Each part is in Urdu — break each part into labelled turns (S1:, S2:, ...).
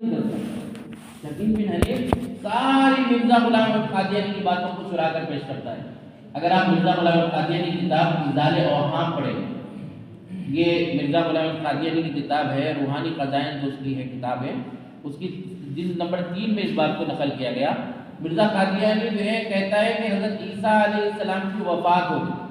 S1: شکیل بن حنیف ساری مرزا غلام احمد قادیانی کی باتوں کو چرا کر پیش کرتا ہے. اگر آپ مرزا غلام احمد قادیانی کی کتاب ازالِ اوہام پڑھیں، یہ مرزا غلام احمد قادیانی کی کتاب ہے، روحانی خزائن جو اس کی ہے کتاب ہے، اس کی جلد نمبر 3 میں اس بات کو نقل کیا گیا. مرزا قادیانی جو ہے کہتا ہے کہ حضرت عیسیٰ علیہ السلام کی وفات ہو گئی.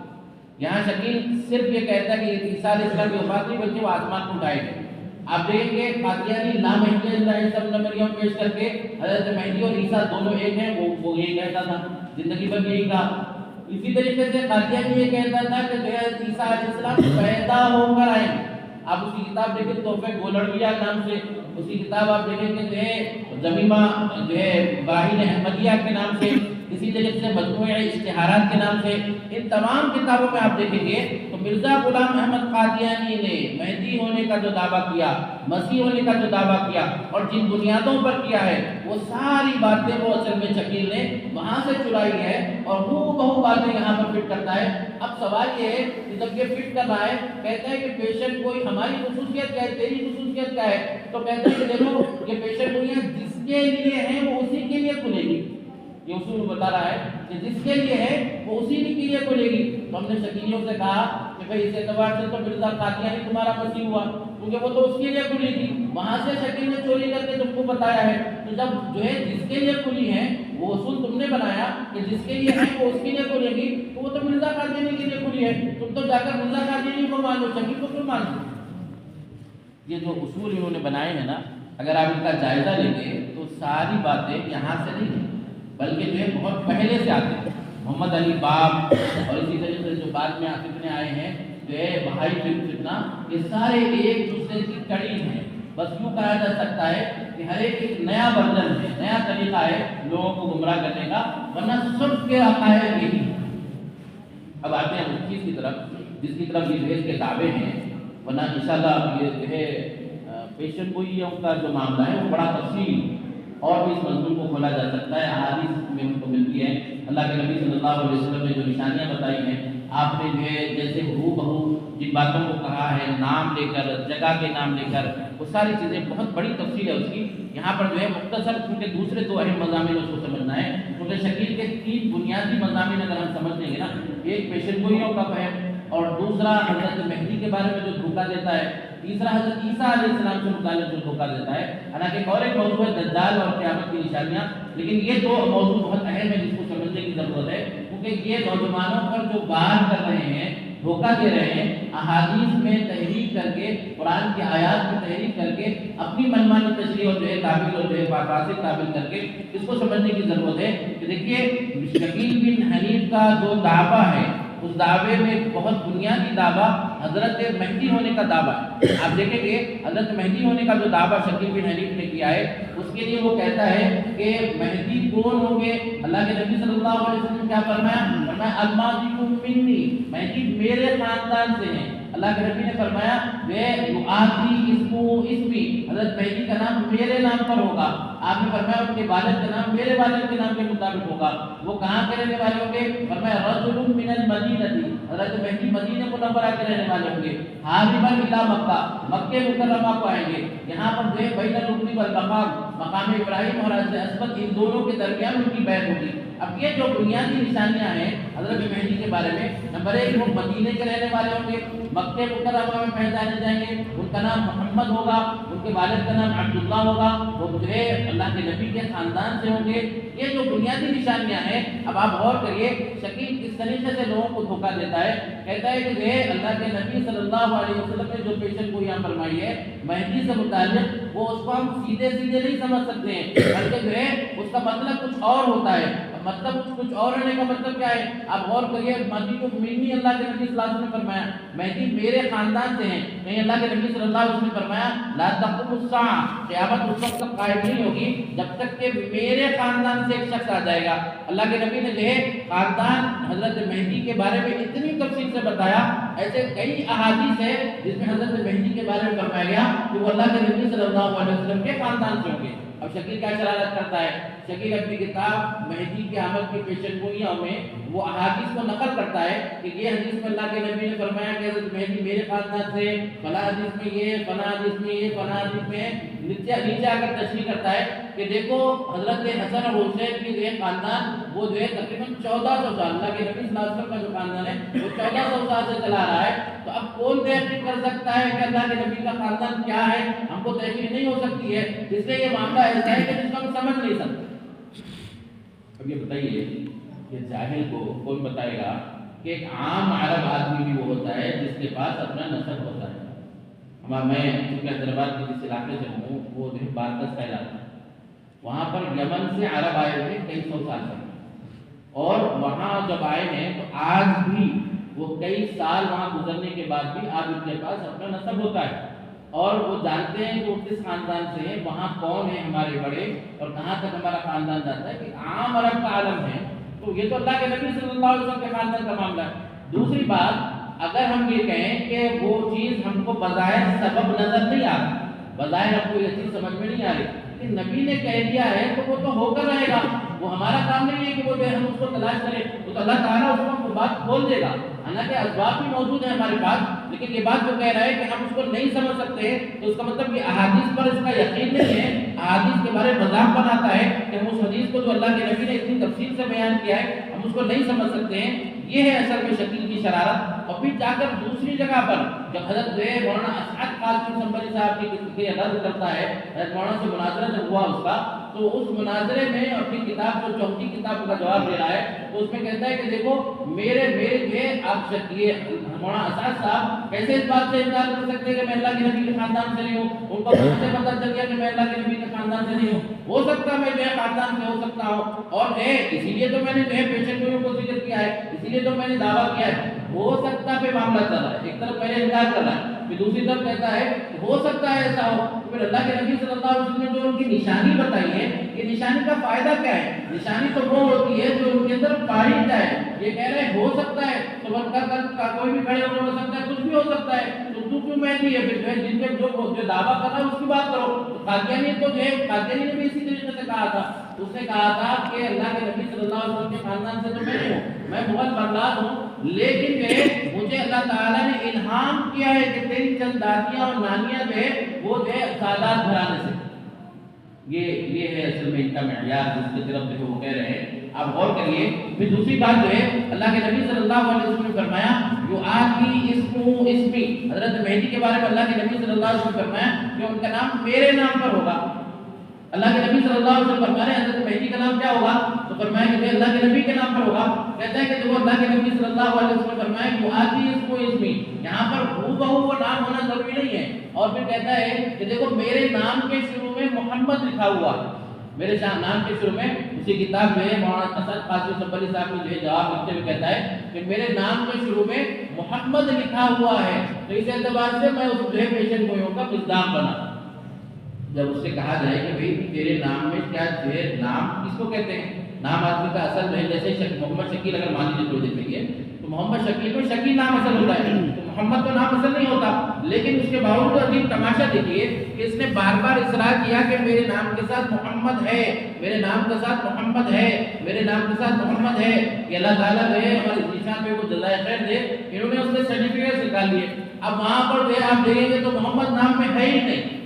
S1: یہاں شکیل صرف یہ کہتا ہے کہ عیسیٰ علیہ السلام کی وفات نہیں بلکہ وہ آسمان کو اٹھائے گئے. آپ دیکھیں گے قادیانی لا مہدی عیسیٰ ابن مریم پیش کر کے حضرت مہدی اور عیسیٰ دونوں ایک ہیں، وہ یہ کہتا تھا، زندگی بھر یہی کہا. اسی طریقے سے قادیانی یہ کہتا تھا کہ حضرت عیسیٰ علیہ السلام پیدا ہو کر آئیں گے. آپ اس کی کتاب دیکھیں تحفے گولڑویہ نام سے، اس کی کتاب آپ دیکھیں کہ جو ہے زمیمہ جو ہے باہین احمدیہ کے نام سے، اسی طریقے سے مجموعہ اشتہارات کے نام سے، ان تمام کتابوں میں آپ دیکھیں گے تو مرزا غلام احمد قادیانی نے مہدی ہونے کا جو دعویٰ کیا، مسیح ہونے کا جو دعویٰ کیا اور جن بنیادوں پر کیا ہے، وہ ساری باتیں وہ اصل میں شکیل نے وہاں سے چرائی ہے اور ہو بہو باتیں یہاں پر فٹ کرتا ہے. اب سوال یہ ہے کہ جب یہ فٹ کر رہا ہے، کہتا ہے کہ پیشنٹ کوئی ہماری خصوصیت کیا ہے، تیری خصوصیت کیا ہے، تو کہتا ہے کہ دیکھو یہ پیشنٹ گوئیاں جس کے لیے ہیں وہ اسی کے لیے کھلے گی. یہ اصول بتا رہا ہے کہ جس کے لیے ہے وہ اسی کے لیے کھلے گی. تو ہم نے شکیلیوں سے کہا کہ بھئی اس اعتبار سے تو مرزا قادیانی تمہارا مسیح ہوا، کیونکہ وہ تو اس کے لیے کھلی تھی، وہاں سے شکیل نے چوری کر کے تم کو بتایا ہے. تو جب جو ہے جس کے لیے کھلی ہے وہ اصول تم نے بنایا کہ جس کے لیے ہے وہ اس کے لیے کھلے گی، تو وہ تو مرزا قادیانی کے لیے کھلی ہے. تم تو جا کر مرزا قادیانی کو مان لو، شکیل کو کیوں مان لو؟ یہ جو اصول انہوں نے بنائے ہیں نا، اگر آپ ان کا جائزہ لیں گے تو ساری باتیں یہاں سے نہیں ہیں بلکہ جو ہے بہت پہلے سے آتے ہیں. محمد علی باب اور اسی طریقے سے جو بعد میں فتنے آئے ہیں جو ہے بہائی فتنہ، یہ سارے ایک دوسرے کی کڑی ہیں. بس یوں کہا جا سکتا ہے کہ ہر ایک نیا ورژن ہے، نیا طریقہ ہے لوگوں کو گمراہ کرنے کا، ورنہ سب کے عقائد یہی. اب آتے ہیں اس چیز کی طرف جس کی طرف یہ کے دعوے ہیں، ورنہ انشاءاللہ یہ جو ہے پیشن گوئیوں کا جو معاملہ ہے وہ بڑا تفصیل اور بھی اس مضمون کو کھولا جا سکتا ہے. احادیث میں ہم کو ملتی ہے، اللہ کے نبی صلی اللہ علیہ وسلم نے جو نشانیاں بتائی ہیں، آپ نے جو ہے جیسے ہو بہو جن باتوں کو کہا ہے نام لے کر، جگہ کے نام لے کر، وہ ساری چیزیں بہت بڑی تفصیل ہے اس کی. یہاں پر جو ہے مختصر کیونکہ دوسرے دو اہم مضامین اس کو سمجھنا ہے، کیونکہ شکیل کے 3 بنیادی مضامین اگر ہم سمجھ لیں گے نا، ایک پیشن گوئیوں کا فہم، اور دوسرا حضرت مہدی کے بارے میں جو دھوکہ دیتا ہے، تیسرا حضرت عیسیٰ علیہ السلام سے متعلق جو دھوکہ دیتا ہے. حالانکہ اور ایک موضوع ہے دجال اور قیامت کی نشانیاں، لیکن یہ دو موضوع بہت اہم ہے جس کو سمجھنے کی ضرورت ہے، کیونکہ یہ نوجوانوں پر جو بار کر رہے ہیں، دھوکہ دے رہے ہیں، احادیث میں تحریف کر کے، قرآن کی آیات میں تحریف کر کے، اپنی منمانی تشریح اور جو ہے تعبیر اور جو ہے فاسد تعبیر کر کے، اس کو سمجھنے کی ضرورت ہے کہ دیکھیے شکیل بن حنیف کا جو دعویٰ ہے، اس دعوے میں بہت بنیادی دعویٰ حضرت مہدی ہونے کا دعویٰ ہے. آپ دیکھیں گے حضرت مہدی ہونے کا جو دعویٰ شکیل بن حنیف نے کیا ہے، اس کے لیے وہ کہتا ہے کہ مہدی کون ہوں گے. اللہ کے نبی صلی اللہ علیہ وسلم کیا فرمایا؟ فرمایا المہدی منی، مہدی میرے خاندان سے ہیں. اللہ کے نبی نے فرمایا اسمی، حضرت مہدی کا نام میرے نام پر ہوگا. آپ نے فرمایا ان کے والد کا نام میرے والد کے نام کے مطابق ہوگا. وہ کہاں کے رہنے والے ہوں گے؟ فرمایا رجل من المدینہ، حضرت مہدی مدینہ منورہ کے رہنے والے ہوں گے. حاضبا الی مکہ، مکہ مکرمہ کو آئیں گے. یہاں پر جو ہے بین الرکن والمقام، مقام ابراہیم اور حضرت اسود، ان دونوں کے درمیان ان کی بیعت ہوگی. اب یہ جو بنیادی نشانیاں ہیں حضرت مہدی کے بارے میں، نمبر 1 وہ مدینے کے رہنے والے ہوں گے، مکہ مکرمہ میں پہچانے جائیں گے. ان کا نام محمد ہوگا، ان کے والد کا نام عبداللہ ہوگا، وہ جو ہے اللہ کے نبی کے خاندان سے ہوں گے. یہ جو بنیادی نشانیاں ہیں، اب آپ غور کریے شکیل کس طریقے سے لوگوں کو دھوکہ دیتا ہے. کہتا ہے کہ اللہ کے نبی صلی اللہ علیہ وسلم نے جو پیشن کو یہاں فرمائی ہے مہدی سے متعلق، وہ اس کو ہم سیدھے نہیں سمجھ سکتے ہیں، بلکہ جو ہے اس کا مطلب کچھ اور ہوتا ہے. مطلب کچھ اور ہونے کا مطلب کیا ہے؟ آپ غور کریے، مہدی کو منی اللہ کے نبی صلی اللہ علیہ وسلم نے فرمایا، مہدی میرے خاندان سے ہیں. نہیں، اللہ کے نبی صلی اللہ علیہ وسلم نے فرمایا لا تقوم الساعہ، قیامت اس وقت تک قائم نہیں ہوگی جب تک کہ میرے خاندان سے ایک شخص آ جائے گا. اللہ کے نبی نے جو ہے خاندان حضرت مہدی کے بارے میں اتنی تفصیل سے بتایا. ایسے کئی احادیث ہے جس میں حضرت مہدی کے بارے میں فرمایا گیا کہ وہ اللہ کے نبی صلی اللہ علیہ وسلم کے خاندان سے ہوں گے. اب شکیل کیا شرارت کرتا ہے؟ شکیل اپنی کتاب مہدی کے عمل کی پیشن گوئیوں میں وہ احادیث کو نقل کرتا ہے کہ یہ حدیث میں اللہ کے نبی نے فرمایا کہ حضرت مہدی میرے خاندان سے، فلاں حدیث میں یہ، فلاں حدیث میں یہ، فلاں حدیث میں نیچے آ کر تشریح کرتا ہے کہ دیکھو حضرت حسن اور حسین کی جو ہے خاندان وہ جو ہے تقریباً 1400 سال، اللہ کے نبی صلی اللہ علیہ وسلم کا جو خاندان ہے وہ 1400 سال سے چلا رہا ہے. تو اب کون تحقیق کر سکتا ہے کہ اللہ کے نبی کا خاندان کیا ہے؟ ہم کو تحقیق نہیں ہو سکتی ہے، اس لیے یہ معاملہ ایسا ہے کہ جس کو ہم سمجھ نہیں سکتے. اب یہ بتائیے کہ جاہل کو کون بتائے گا کہ ایک عام عرب آدمی بھی وہ ہوتا ہے جس کے پاس اپنا نسب ہوتا ہے. میں چونکہ حیدرآباد کے جس علاقے سے ہوں وہ جو ہے بارکس کا علاقہ ہے، وہاں پر یمن سے عرب آئے ہوئے کئی سو سال تک، اور وہاں جب آئے ہیں تو آج بھی وہ کئی سال وہاں گزرنے کے بعد بھی آج ان کے پاس اپنا نسب ہوتا ہے، اور وہ جانتے ہیں کہ وہ کس خاندان سے ہیں، وہاں کون ہیں ہمارے بڑے اور کہاں تک ہمارا خاندان جاتا ہے. کہ عام عرب کا عالم ہے تو یہ تو اللہ کے نبی صلی اللہ علیہ وسلم کے خاندان کا معاملہ ہے. دوسری بات، اگر ہم یہ کہیں کہ وہ چیز ہم کو بظاہر سبب نظر نہیں آ رہا، بظاہر ہم کو یہ چیز سمجھ میں نہیں آ رہی، لیکن نبی نے کہہ دیا ہے تو وہ تو ہو کر رہے گا. وہ ہمارا کام نہیں ہے کہ وہ ہم اس کو تلاش کریں، تو اللہ تعالیٰ اس کو وہ بات کھول دے گا. حالانکہ اسباب بھی موجود ہیں ہمارے پاس، لیکن یہ بات جو کہہ رہا ہے کہ ہم اس کو نہیں سمجھ سکتے ہیں، تو اس کا مطلب یہ احادیث پر اس کا یقین نہیں ہے، احادیث کے بارے میں مذاق بناتا ہے کہ ہم اس حدیث کو جو اللہ کے نبی نے اتنی تفصیل سے بیان کیا ہے ہم اس کو نہیں سمجھ سکتے ہیں. یہ ہے اصل میں شکیل کی شرارت. اور پھر جا کر دوسری جگہ پر جب حضرت مولانا اسعد قاسم سنبھلی صاحب کی رد کرتا ہے، حضرت مولانا سے مناظرہ جب ہوا اس کا، تو اس مناظرے میں اپنی کتاب جو چوتھی کتاب کا جواب دے رہا ہے تو اس میں کہتا ہے کہ دیکھو میرے آپ مولانا اسعد صاحب کیسے اس بات سے انکار کر سکتے ہیں کہ میں اللہ کے نبی کے خاندان سے نہیں ہوں؟ ان کو کیسے پتہ چل گیا کہ میں اللہ کے نبی کے خاندان سے نہیں ہوں؟ ہو سکتا میں جو ہے خاندان سے ہو سکتا ہوں، اور اسی لیے تو میں نے جو ہے پیشن گوئیوں کو ذکر کیا ہے، اسی لیے تو میں نے دعویٰ کیا ہے. ہو سکتا پہ معاملہ چل رہا ہے، ایک طرف پہلے انکار کر رہا ہے، پھر دوسری طرف کہتا ہے ہو سکتا ہے ایسا ہو. پھر اللہ کے نبی صلی اللہ علیہ وسلم نے جو ان کی نشانی بتائی ہے، یہ نشانی کا فائدہ کیا ہے؟ نشانی تو وہ ہوتی ہے جو ان کے اندر پائی جائے. یہ کہہ رہے ہیں ہو سکتا ہے تو کوئی بھی کھڑے ہو سکتا ہے، کچھ بھی ہو سکتا ہے، تو کیوں میں نہیں ہے؟ پھر جن پہ جو دعویٰ کر رہا ہے اس کی بات کرو. قادیانی تو جو ہے قادیانی نے بھی اسی طریقے سے کہا تھا، اس نے کہا تھا کہ اللہ کے نبی صلی اللہ علیہ وسلم کے خاندان سے تو میں نہیں ہوں، میں مغل بغداد ہوں، لیکن مجھے اللہ تعالیٰ نے الہام کیا ہے کہ تیری چند دادیاں اور نانیاں جو ہے وہ جو ہے سادات گھرانے سے. یہ ہے اصل میں ان کا معیار جس کی طرف جو وہ کہہ رہے ہیں. آپ غور کریے. پھر دوسری بات جو ہے اللہ کے نبی صلی اللہ علیہ وسلم نے فرمایا جو آتی اسمی حضرت مہدی کے بارے میں اللہ کے نبی صلی اللہ علیہ وسلم نے فرمایا کہ ان کا نام میرے نام پر ہوگا. اللہ کے نبی صلی اللہ علیہ وسلم فرما رہے ہیں حضرت مہدی کا نام کیا ہوگا؟ تو فرمایا کہ اللہ کے نبی کے نام پر ہوگا. کہتا ہے کہ جو اللہ کے نبی صلی اللہ علیہ وسلم فرمایا کہ آتی اسمی، یہاں پر ہو بہو وہ نام ہونا ضروری نہیں ہے. اور پھر کہتا ہے کہ دیکھو میرے نام کے شروع میں محمد لکھا ہوا ہے، میرے نام کے شروع میں اسی کتاب میں مولانا اسعد قاسم سنبھلی صاحب نے جواب لکھتے ہوئے کہتا ہے کہ میرے نام کے شروع میں محمد لکھا ہوا ہے. تو اس اعتبار سے میں اس پیشن گوئیوں کا مزدام بنا. جب اس سے کہا جائے کہ بھئی تیرے نام میں کیا نام کس کو کہتے ہیں؟ نام آدمی کا اصل میں جیسے محمد شکیل اگر مان لیجیے تھوڑی دیر کے لیے تو محمد شکیل میں شکیل نام اصل ہوتا ہے، تو محمد تو نام اصل نہیں ہوتا. لیکن اس کے باوجود عجیب تماشا دیکھیے کہ اس نے بار بار اصرار کیا کہ میرے نام کے ساتھ محمد ہے، میرے نام کے ساتھ محمد ہے، میرے نام کے ساتھ محمد ہے. کہ اللہ تعالیٰ جو ہے ہمارے ذیشان پہ کو جزائے خیر دے. انہوں نے اس نے سرٹیفکیٹ نکال لیے. اب وہاں پر جو آپ دیکھیں گے تو محمد نام میں ہے ہی نہیں،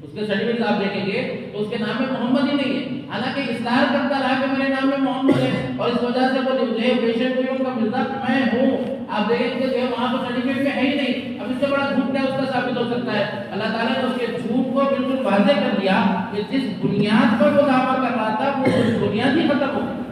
S1: اس کے سرٹیفکیٹ آپ دیکھیں گے تو اس کے نام میں محمد ہی نہیں ہے. حالانکہ اصرار کرتا رہا کہ میرے نام میں محمد ہے، اور اس وجہ سے وہ جو پیشن گوئیوں کا مزداق میں ہوں. آپ دیکھیں گے جو وہاں پر سرٹیفکیٹ میں ہے ہی نہیں. اب اس سے بڑا جھوٹ کیا اس کا ثابت ہو سکتا ہے؟ اللہ تعالیٰ نے اس کے جھوٹ کو بالکل واضح کر دیا کہ جس بنیاد پر وہ دعویٰ کر رہا تھا وہ بنیاد ہی ختم ہو گئی.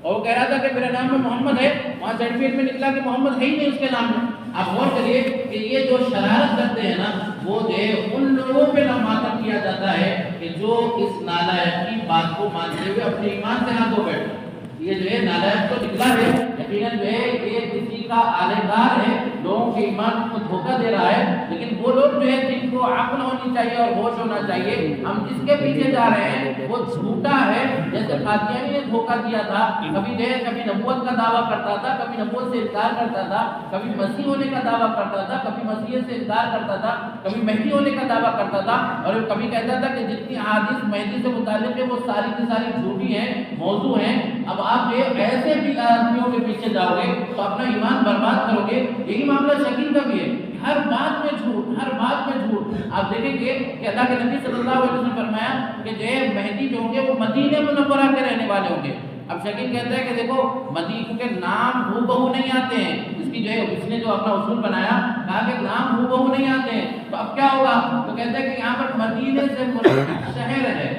S1: اور وہ کہہ رہا تھا کہ میرے نام میں محمد ہے، وہاں سرٹیفکیٹ میں نکلا کہ محمد ہے ہی نہیں اس کے نام میں. آپ غور کریے کہ یہ جو شرارت کرتے ہیں نا وہ جو ان لوگوں پہ ماتم کیا جاتا ہے کہ جو اس نالائق کی بات کو مانتے ہوئے اپنے ایمان سے ہاتھ دھو بیٹھے. یہ جو ہے نالائق تو نکلا ہے، یقیناً جو ہے یہ کسی کا آلےدار ہے، لوگوں کے ایمان کو دھوکہ دے رہا ہے. لیکن وہ لوگ جو ہے جن کو عقل ہونی چاہیے اور ہوش ہونا چاہیے، ہم جس کے پیچھے جا رہے ہیں وہ جھوٹا ہے. جیسے قادیانی نے دھوکہ دیا تھا، کبھی جو ہے کبھی نبوت کا دعویٰ کرتا تھا، کبھی نبوت سے انکار کرتا تھا، کبھی مسیح ہونے کا دعویٰ کرتا تھا، کبھی مسیح سے انکار کرتا تھا، کبھی مہدی ہونے کا دعویٰ کرتا تھا، اور کبھی کہتا تھا کہ جتنی احادیث مہدی سے متعلق ہے وہ ساری کی ساری جھوٹی ہیں، موضوع ہیں. اب آپ جو ایسے بھی آدمیوں کے پیچھے جاؤ گے تو اپنا ایمان برباد کرو گے. یہی معاملہ شکیل کا بھی ہے، ہر بات میں جھوٹ، ہر بات میں جھوٹ. آپ دیکھیں گے کہ اللہ کے نبی صلی اللہ علیہ وسلم نے فرمایا کہ جو ہے مہدی جو ہوں گے وہ مدینہ منورہ کے رہنے والے ہوں گے. اب شکیل کہتا ہے کہ دیکھو مدینہ کے نام ہو بہو نہیں آتے ہیں، اس کی جو ہے اس نے جو اپنا اصول بنایا کہا کہ نام ہو بہو نہیں آتے ہیں، تو اب کیا ہوگا؟ تو کہتا ہے کہ یہاں پر مدینے سے مراد شہر ہے.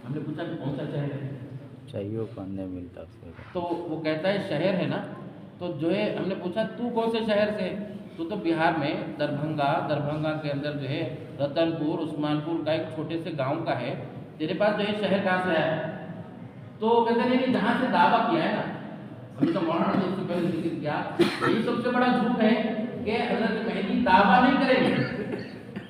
S1: ہم نے پوچھا کہ کون سا شہر ہے؟
S2: چاہیے پڑھنے ملتا
S1: تو وہ کہتا ہے شہر ہے نا. تو جو ہے ہم نے پوچھا تو کون سے شہر سے؟ تو بہار میں دربھنگا کے اندر جو ہے رتن پور عثمان پور کا ایک چھوٹے سے گاؤں کا ہے. تیرے پاس جو ہے شہر کہاں سے ہے؟ تو کہتے ہیں نہیں جہاں سے دعویٰ کیا ہے نا، ہم نے تو مولانا نے اس سے پہلے ذکر کیا، یہی سب سے بڑا جھوٹ ہے کہ حضرت مہدی دعویٰ نہیں کریں گے.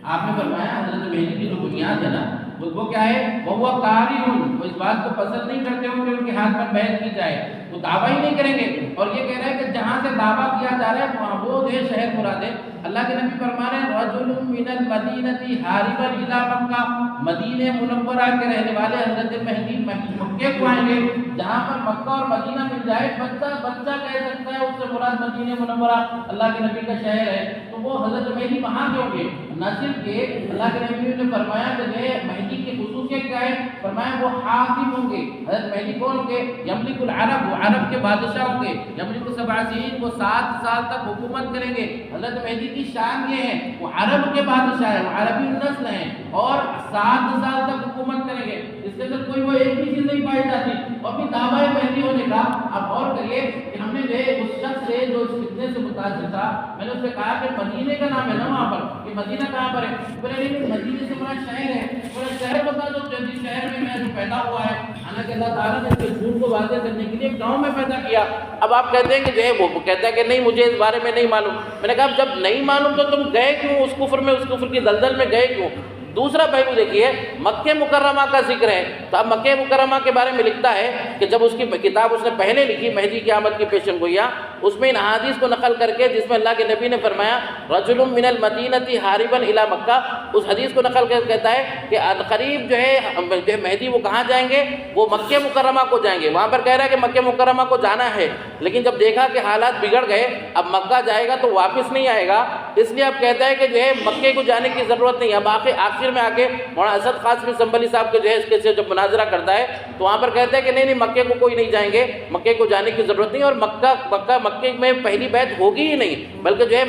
S1: آپ نے فرمایا حضرت مہدی کی جو بنیاد ہے نا وہ کیا ہے؟ وہ قاری ہوں، وہ اس بات کو پسند نہیں کرتے ہوں کہ ان کے ہاتھ پر بیعت کی جائے، وہ دعویٰ ہی نہیں کریں گے. اور یہ کہہ رہا ہے کہ جہاں سے دعویٰ کیا جا رہا ہے وہ جو ہے شہر مراد ہے. اللہ کے نبی فرما رہے ہیں رجل من المدینہ حاربا الی مکہ، مدینہ منورہ کے رہنے والے حضرت مہدی مکے کو آئیں گے. جہاں پر مکہ اور مدینہ مل جائے بچہ کہہ سکتا ہے اس سے مراد مدینہ منورہ اللہ کے نبی کا شہر ہے، تو وہ حضرت مہدی وہاں کے ہوں گے. نہ صرف کہ اللہ کے نبی نے فرمایا کہ مہدی کی خصوصیت کیا ہے؟ فرمایا وہ حاکم ہوں گے. حضرت مہدی کون ہوں گے؟ یملک العرب، وہ عرب کے بادشاہ ہوں گے. یملک 7 سنین، وہ 7 سال تک حکومت کریں گے. حضرت مہدی کی شان یہ ہے وہ عرب کے بادشاہ ہیں، وہ عربی نسل ہیں اور 7 سال تک حکومت کریں گے. اس کے اندر کوئی وہ ایک بھی چیز نہیں پائی جاتی. اور پھر دعویٰ مہدی ہونے کا اب غور کریے کہ ہم نے جو ہے اس شخص سے جو اس فتنے سے متاثر تھا، میں نے اس سے کہا کہ مدینے کا نام ہے نا وہاں پر، کہ مدینہ کہاں پر ہے؟ بولے نہیں مدینے سے بڑا شہر ہے. بڑا شہر بتا دو جس شہر میں میں جو پیدا ہوا ہے. حالانکہ اللہ تعالیٰ نے اس کے جھوٹ کو واضح کرنے کے لیے ایک گاؤں میں پیدا کیا. اب آپ کہتے ہیں کہ جو ہے وہ کہتا ہے کہ نہیں مجھے اس بارے میں نہیں معلوم. میں نے کہا جب نہیں معلوم تو تم گئے کیوں اس کفر میں، اس کفر کی دلدل میں گئے کیوں؟ دوسرا پہلو دیکھیے مکہ مکرمہ کا ذکر ہے، تو اب مکہ مکرمہ کے بارے میں لکھتا ہے کہ جب اس کی کتاب اس نے پہلے لکھی مہدی کی آمد کی پیشن گوئیاں، اس میں ان احادیث کو نقل کر کے جس میں اللہ کے نبی نے فرمایا رجل من المدینہ حاربا الی مکہ، اس حدیث کو نقل کر کہتا ہے کہ قریب جو ہے مہدی وہ کہاں جائیں گے؟ وہ مکہ مکرمہ کو جائیں گے. وہاں پر کہہ رہا ہے کہ مکہ مکرمہ کو جانا ہے، لیکن جب دیکھا کہ حالات بگڑ گئے اب مکہ جائے گا تو واپس نہیں آئے گا، اس لیے اب کہتا ہے کہ جو ہے مکے کو جانے کی ضرورت نہیں. اب آخر میں آ کے مولانا اسد قاسمی سنبھلی صاحب کے جو ہے اس کے سے جب مناظرہ کرتا ہے تو وہاں پر کہتا ہے کہ نہیں مکے کو کوئی نہیں جائیں گے، مکے کو جانے کی ضرورت نہیں، اور مکے میں پہلی بیعت ہوگی ہی نہیں، بلکہ جو ہے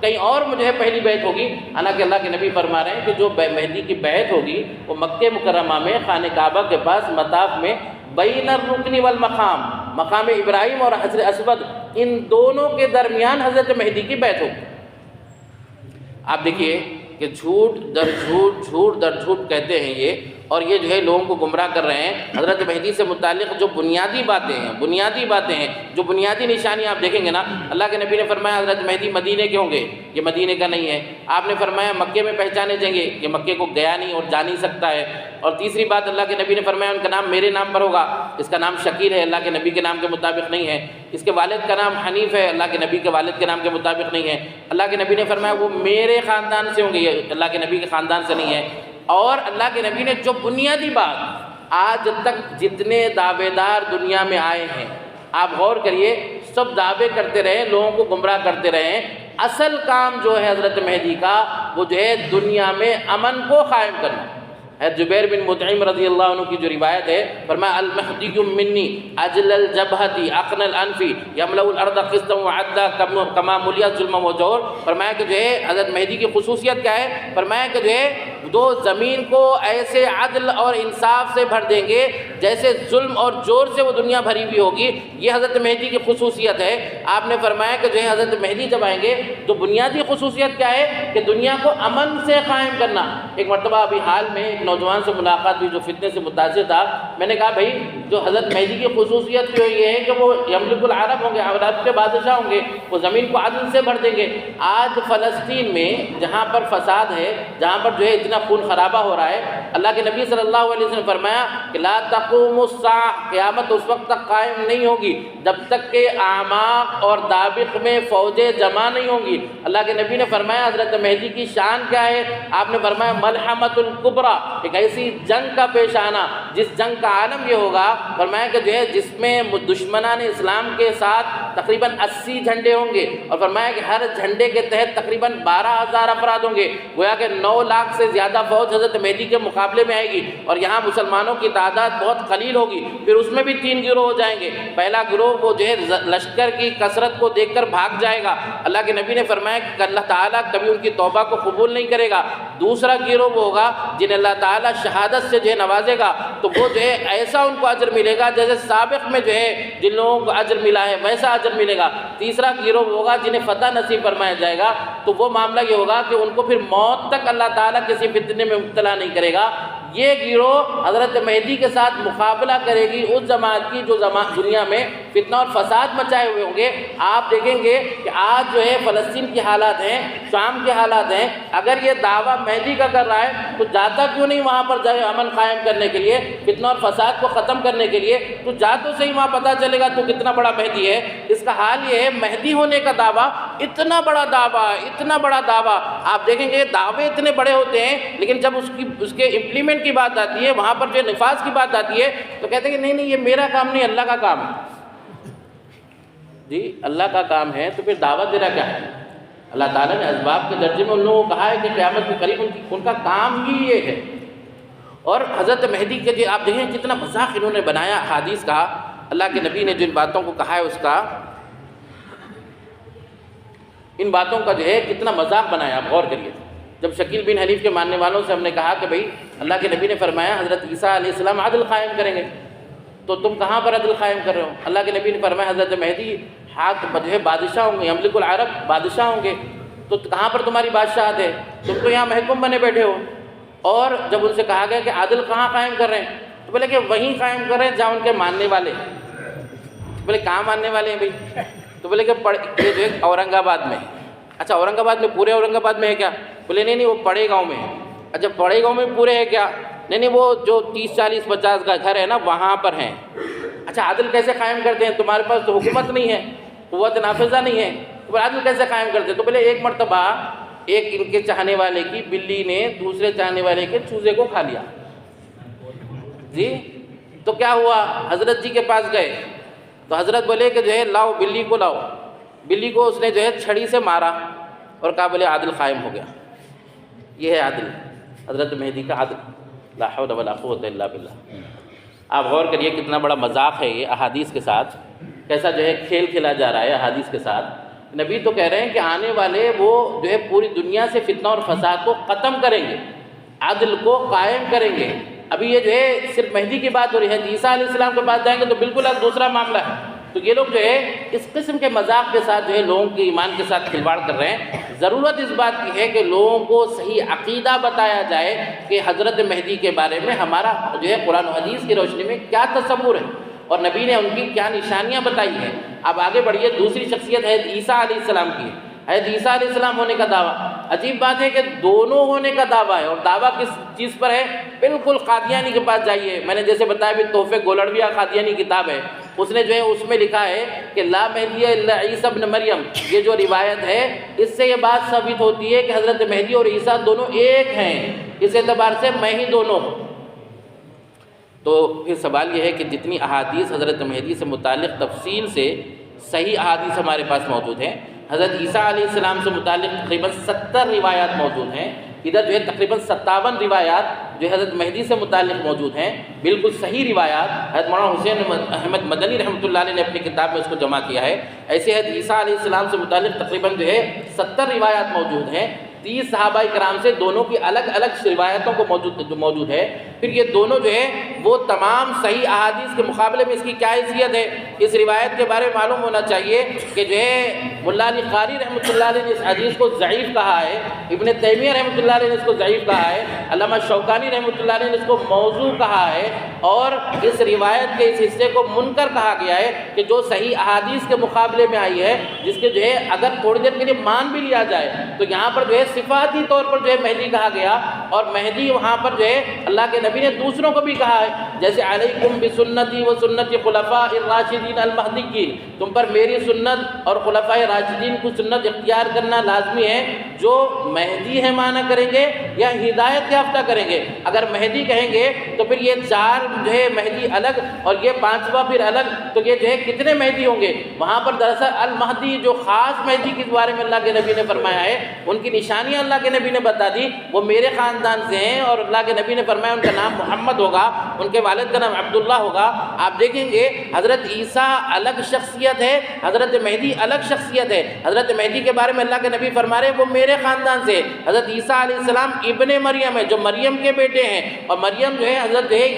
S1: کہیں اور جو ہے پہلی بیعت ہوگی. حالانکہ اللہ کے نبی فرما رہے ہیں کہ جو مہدی کی بیعت ہوگی وہ مکہ مکرمہ میں خانہ کعبہ کے پاس مطاف میں بین الرکن والمقام، مقام ابراہیم اور حجر اسود، ان دونوں کے درمیان حضرت مہدی کی بیعت ہوگی. آپ دیکھیے کہ جھوٹ در جھوٹ کہتے ہیں یہ، اور یہ جو ہے لوگوں کو گمراہ کر رہے ہیں. حضرت مہدی سے متعلق جو بنیادی باتیں ہیں جو بنیادی نشانیاں آپ دیکھیں گے نا، اللہ کے نبی نے فرمایا حضرت مہدی مدینے کے ہوں گے، یہ مدینے کا نہیں ہے. آپ نے فرمایا مکے میں پہچانے جائیں گے، یہ مکے کو گیا نہیں اور جا نہیں سکتا ہے. اور تیسری بات اللہ کے نبی نے فرمایا ان کا نام میرے نام پر ہوگا، اس کا نام شکیل ہے، اللہ کے نبی کے نام کے مطابق نہیں ہے. اس کے والد کا نام حنیف ہے، اللہ کے نبی کے والد کے نام کے مطابق نہیں ہے. اللہ کے نبی نے فرمایا وہ میرے خاندان سے ہوں گے، یہ اللہ کے نبی کے خاندان سے نہیں ہے. اور اللہ کے نبی نے جو بنیادی بات آج تک جتنے دعوے دار دنیا میں آئے ہیں، آپ غور کریے، سب دعوے کرتے رہے، لوگوں کو گمراہ کرتے رہے. اصل کام جو ہے حضرت مہدی کا وہ جو ہے دنیا میں امن کو قائم کرنا. جبیر بن مطعم رضی اللہ عنہ کی جو روایت ہے، فرمایا المہدی منی اجل الجبہتی اقن الانفی یملأ الارض قسطا وعدلا کما ملیت ظلم و جور. فرمایا کہ جو ہے حضرت مہدی کی خصوصیت کیا ہے؟ فرمایا کہ جو ہے دو زمین کو ایسے عدل اور انصاف سے بھر دیں گے جیسے ظلم اور جور سے وہ دنیا بھری ہوئی ہوگی. یہ حضرت مہدی کی خصوصیت ہے. آپ نے فرمایا کہ جو ہے حضرت مہدی جب آئیں گے تو بنیادی خصوصیت کیا ہے کہ دنیا کو امن سے قائم کرنا. ایک مرتبہ ابھی حال میں ایک نوجوان سے ملاقات ہوئی جو فتنے سے متاثر تھا. میں نے کہا بھائی جو حضرت مہدی کی خصوصیت جو یہ ہے کہ وہ یملک العرب ہوں گے، عرب کے بادشاہ ہوں گے، وہ زمین کو عدل سے بھر دیں گے. آج فلسطین میں جہاں پر فساد ہے، جہاں پر جو ہے اتنا خون خرابہ ہو رہا ہے، اللہ کے نبی صلی اللہ علیہ وسلم نے فرمایا کہ لا تقوم الساعہ، قیامت اس وقت تک قائم نہیں ہوگی جب تک کہ اعماق اور دابق میں فوجیں جمع نہیں ہوں گی. اللہ کے نبی نے فرمایا حضرت مہدی کی شان کیا ہے؟ آپ نے فرمایا ملحمۃ الکبریٰ، ایک ایسی جنگ کا پیش آنا جس جنگ کا عالم یہ ہوگا، فرمایا کہ جو ہے جس میں دشمنان اسلام کے ساتھ تقریباً 80 جھنڈے ہوں گے، اور فرمایا کہ ہر جھنڈے کے تحت تقریباً 12,000 افراد ہوں گے، گویا کہ 9 لاکھ سے زیادہ فوج حضرت مہدی کے مقابلے میں آئے گی، اور یہاں مسلمانوں کی تعداد بہت قلیل ہوگی۔ پھر اس میں بھی 3 گروہ ہو جائیں گے۔ پہلا گروہ وہ جو ہے لشکر کی کثرت کو دیکھ کر بھاگ جائے گا، اللہ کے نبی نے فرمایا کہ اللہ تعالیٰ کبھی ان کی توبہ کو قبول نہیں کرے گا۔ دوسرا گروہ وہ ہوگا جنہیں اللہ تعالیٰ شہادت سے جو ہے نوازے گا، تو وہ جو ہے ایسا ان کو اجر ملے گا جیسے سابق میں جو ہے جن لوگوں کو اجر ملا ہے ویسا اجر ملے گا۔ تیسرا گروہ وہ ہوگا جنہیں فتح نصیب فرمایا جائے گا، تو وہ معاملہ یہ ہوگا کہ ان کو پھر موت تک اللہ تعالیٰ کسی فتنے میں مبتلا نہیں کرے گا۔ یہ گروہ حضرت مہدی کے ساتھ مقابلہ کرے گی اس جماعت کی جو دنیا میں فتنہ اور فساد مچائے ہوئے ہوں گے۔ آپ دیکھیں گے کہ آج جو ہے فلسطین کی حالات ہیں، شام کے حالات ہیں، اگر یہ دعویٰ مہدی کا کر رہا ہے تو جاتا کیوں نہیں وہاں پر جائے امن قائم کرنے کے لیے، فتنہ اور فساد کو ختم کرنے کے لیے؟ تو جا تو صحیح، وہاں پتہ چلے گا تو کتنا بڑا مہدی ہے۔ اس کا حال یہ ہے، مہدی ہونے کا دعویٰ اتنا بڑا دعویٰ، اتنا بڑا دعویٰ، آپ دیکھیں گے دعوے اتنے بڑے ہوتے ہیں، لیکن جب اس کے امپلیمنٹ کی بات آتی ہے، وہاں پر جو نفاذ کی بات آتی ہے، تو کہتے ہیں کہ نہیں یہ میرا کام نہیں، اللہ کا کام ہے۔ جی اللہ کا کام ہے تو پھر دعوت دینا کیا ہے؟ اللہ تعالیٰ نے اسباب کے درجے میں ان لوگوں کو کہا ہے کہ قیامت کے قریب ان کا کام ہی یہ ہے۔ اور حضرت مہدی کے جو آپ دیکھیں کتنا مذاق انہوں نے بنایا احادیث کا، اللہ کے نبی نے جن باتوں کو کہا ہے اس کا، ان باتوں کا جو ہے کتنا مذاق بنایا، آپ غور کریے۔ جب شکیل بن حلیف کے ماننے والوں سے ہم نے کہا کہ بھئی اللہ کے نبی نے فرمایا حضرت عیسیٰ علیہ السلام عدل قائم کریں گے، تو تم کہاں پر عدل قائم کر رہے ہو؟ اللہ کے نبی نے فرمایا حضرت مہدی جو ہے بادشاہ ہوں گے، یملک العرب، بادشاہ ہوں گے، تو کہاں پر تمہاری بادشاہت ہے؟ تم تو یہاں محکوم بنے بیٹھے ہو۔ اور جب ان سے کہا گیا کہ عدل کہاں قائم کر رہے ہیں، تو بولے کہ وہیں قائم کر رہے ہیں جہاں ان کے ماننے والے۔ بولے کہاں ماننے والے ہیں بھائی؟ تو بولے کہ یہ جو ہے اورنگ آباد میں۔ اچھا اورنگ آباد میں پورے اورنگ آباد میں ہے کیا؟ بولے نہیں وہ پڑے گاؤں میں ہے۔ اچھا پڑے گاؤں میں پورے ہے کیا؟ نہیں وہ جو 30 40 50 کا گھر ہے نا وہاں پر ہیں۔ اچھا عدل کیسے قائم کرتے ہیں؟ تمہارے پاس تو حکومت نہیں ہے، قوت نافذہ نہیں ہے، تو عدل کیسے قائم کرتے ہیں؟ تو بولے ایک مرتبہ ایک ان کے چاہنے والے کی بلی نے دوسرے چاہنے والے کے چوزے کو کھا لیا۔ جی تو کیا ہوا؟ حضرت جی کے پاس گئے تو حضرت بولے کہ جو ہے لاؤ بلی کو لاؤ۔ بلی کو اس نے جو ہے چھڑی سے مارا اور کہا بولے عادل قائم ہو گیا۔ یہ ہے عادل، حضرت مہدی کا عادل، لا حول ولا قوت الا باللہ۔ آپ غور کریے کتنا بڑا مذاق ہے یہ احادیث کے ساتھ، کیسا جو ہے کھیل کھیلا جا رہا ہے احادیث کے ساتھ۔ نبی تو کہہ رہے ہیں کہ آنے والے وہ جو ہے پوری دنیا سے فتنہ اور فساد کو ختم کریں گے، عدل کو قائم کریں گے۔ ابھی یہ جو ہے صرف مہدی کی بات ہو رہی ہے، عیسیٰ علیہ السلام کے پاس جائیں گے تو بالکل اب دوسرا معاملہ ہے۔ تو یہ لوگ جو ہے اس قسم کے مذاق کے ساتھ جو ہے لوگوں کے ایمان کے ساتھ کھلواڑ کر رہے ہیں۔ ضرورت اس بات کی ہے کہ لوگوں کو صحیح عقیدہ بتایا جائے کہ حضرت مہدی کے بارے میں ہمارا جو ہے قرآن و حدیث کی روشنی میں کیا تصور ہے اور نبی نے ان کی کیا نشانیاں بتائی ہیں۔ اب آگے بڑھیے، دوسری شخصیت ہے عیسیٰ علیہ السلام کی، حضرت عیسیٰ علیہ السلام ہونے کا دعویٰ۔ عجیب بات ہے کہ دونوں ہونے کا دعویٰ ہے، اور دعویٰ کس چیز پر ہے؟ بالکل قادیانی کے پاس جائیے، میں نے جیسے بتایا بھی تحفے گولڑویہ قادیانی کتاب ہے، اس نے جو ہے اس میں لکھا ہے کہ لا مہدی الا عیسیٰ ابن مریم۔ یہ جو روایت ہے اس سے یہ بات ثابت ہوتی ہے کہ حضرت مہدی اور عیسیٰ دونوں ایک ہیں، اس اعتبار سے میں ہی دونوں ہوں۔ تو پھر سوال یہ ہے کہ جتنی احادیث حضرت مہدی سے متعلق تفصیل سے صحیح احادیث ہمارے پاس موجود ہیں، حضرت عیسیٰ علیہ السلام سے متعلق تقریباً 70 روایات موجود ہیں، ادھر جو ہے تقریباً 57 روایات جو حضرت مہدی سے متعلق موجود ہیں، بالکل صحیح روایات۔ حضرت مولانا حسین احمد مدنی رحمۃ اللہ علیہ نے اپنی کتاب میں اس کو جمع کیا ہے۔ ایسے حضرت عیسیٰ علیہ السلام سے متعلق تقریباً جو ہے 70 روایات موجود ہیں۔ 30 صحابہ کرام سے دونوں کی الگ الگ روایتوں کو موجود ہے۔ پھر یہ دونوں جو ہے وہ تمام صحیح احادیث کے مقابلے میں اس کی کیا حیثیت ہے، اس روایت کے بارے میں معلوم ہونا چاہیے کہ جو ہے ملا علی قاری رحمۃ اللہ علیہ نے اس حدیث کو ضعیف کہا ہے، ابن تیمیہ رحمۃ اللہ علیہ نے اس کو ضعیف کہا ہے، علامہ شوکانی رحمۃ اللہ علیہ نے اس کو موضوع کہا ہے، اور اس روایت کے اس حصے کو منکر کہا گیا ہے کہ جو صحیح احادیث کے مقابلے میں آئی ہے، جس کے جو ہے اگر تھوڑی دیر کے لیے مان بھی لیا جائے تو یہاں پر جو ہے صفاتی طور پر جو ہے مہدی کہا گیا، اور مہدی وہاں پر جو ہے اللہ کے نبی نے دوسروں کو بھی کہا ہے، جیسے علیکم بسنتی و سنت خلفاء الراشدین المہدیین، تم پر میری سنت اور خلفاء راشدین کو سنت اختیار کرنا لازمی ہے۔ جو مہدی ہے معنی کریں گے یا ہدایت یافتہ کریں گے؟ اگر مہدی کہیں گے تو پھر یہ 4 جو ہے مہدی الگ اور یہ 5واں پھر الگ، تو یہ جو ہے کتنے مہدی ہوں گے؟ وہاں پر دراصل المہدی جو خاص مہدی کے بارے میں اللہ کے نبی نے فرمایا ہے، ان کی نشانیاں اللہ کے نبی نے بتا دی، وہ میرے خاندان سے ہیں، اور اللہ کے نبی نے فرمایا ان کا نام محمد ہوگا، ان کے والد کا نام عبداللہ ہوگا۔ آپ دیکھیں گے حضرت عیسیٰ الگ شخصیت ہے، حضرت مہدی الگ شخصیت ہے۔ حضرت مہدی کے بارے میں اللہ کے نبی فرما رہے ہیں وہ میرے خاندان سے، حضرت عیسیٰ علیہ السلام ابن مریم ہے جو مریم کے بیٹے ہیں، اور مریم جو ہے حضرت جو ہے